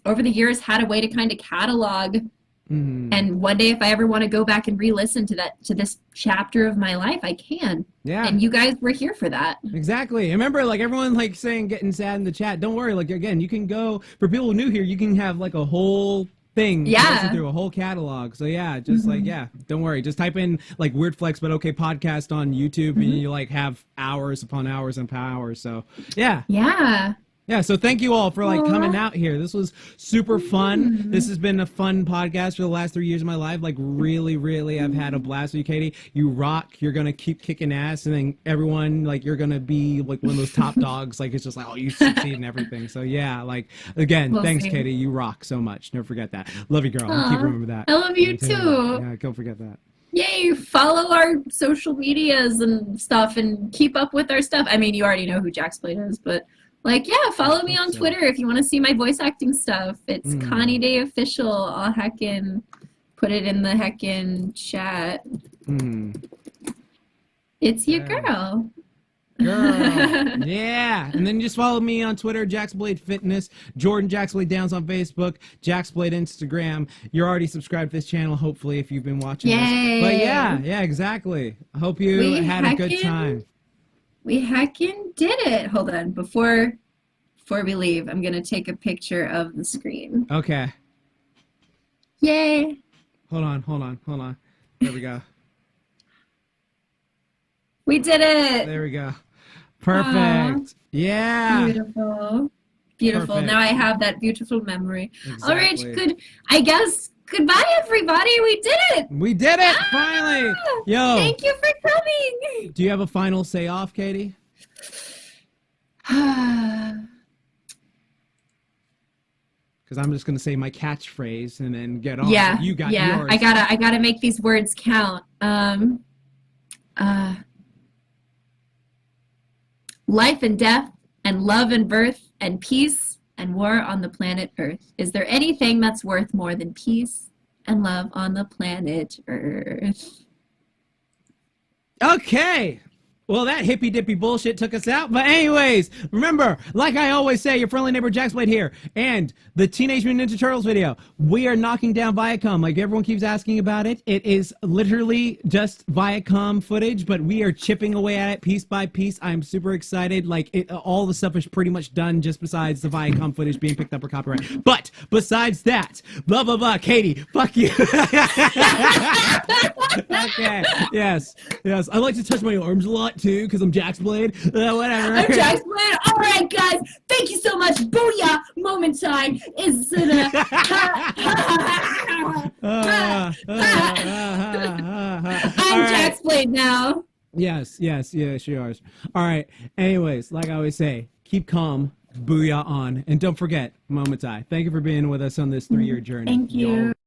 over the years had a way to kind of catalog. And one day, if I ever want to go back and re-listen to this chapter of my life, I can. And you guys were here for that. Exactly. Remember, like, everyone, like, saying, getting sad in the chat, don't worry, like, again, you can go, for people new here, you can have, like, a whole thing. Yeah. To listen through a whole catalog. So yeah, just like, yeah, don't worry. Just type in like Weird Flex But Okay podcast on YouTube and you like have hours upon hours and hours. So yeah. Yeah. Yeah, so thank you all for like Aw. coming out here. This was super fun. This has been a fun podcast for the last 3 years of my life. Like really, I've had a blast with you, Katie. You rock. You're gonna keep kicking ass, and then everyone like you're gonna be like one of those top dogs. Like it's just like, oh, you succeed in everything. So yeah, like again, We'll thanks, see. Katie. You rock so much. Never forget that. Love you, girl. Aw. Keep remember that. I love you Take care. too. Yeah, don't forget that. Yay, follow our social medias and stuff and keep up with our stuff. I mean, you already know who Jaxblade is, but like, yeah, follow me on So- Twitter if you want to see my voice acting stuff. It's Mm. Connie Day Official. I'll heckin' put it in the heckin' chat. Hmm. It's your Yeah. girl. Girl. Yeah. And then just follow me on Twitter, Jaxblade Fitness, Jordan Jaxblade Downs on Facebook, Jaxblade Instagram. You're already subscribed to this channel, hopefully, if you've been watching this. Yay. But yeah, exactly. I hope you We had a good heckin' time. We heckin' did it. Hold on. Before we leave, I'm going to take a picture of the screen. Okay. Yay. Hold on. There we go. We did it. There we go. Perfect. Yeah. Beautiful. Beautiful. Perfect. Now I have that beautiful memory. All right, Exactly. I guess goodbye everybody. We did it. We did it, finally. Yo, Thank you for coming. do you have a final say off, Katie? Because I'm just gonna say my catchphrase and then get on. Yeah. You got yeah. yours. I gotta make these words count. Life and death and love and birth and peace and war on the planet Earth. Is there anything that's worth more than peace and love on the planet Earth? Okay. Well, that hippy dippy bullshit took us out. But anyways, remember, like I always say, your friendly neighbor Jaxblade here, and the Teenage Mutant Ninja Turtles video. We are knocking down Viacom. Like everyone keeps asking about it. It is literally just Viacom footage, but we are chipping away at it piece by piece. I'm super excited. Like all the stuff is pretty much done, just besides the Viacom footage being picked up for copyright. But besides that, blah blah blah. Katie, fuck you. Okay. Yes. I like to touch my arms a lot too, because I'm Jaxblade. Whatever. I'm Jaxblade. All right, guys. Thank you so much. Booyah! Moment time is I'm Jaxblade now. Yes, yours. All right. Anyways, like I always say, keep calm, booyah on, and don't forget, Momentai. Thank you for being with us on this 3-year journey. Thank you.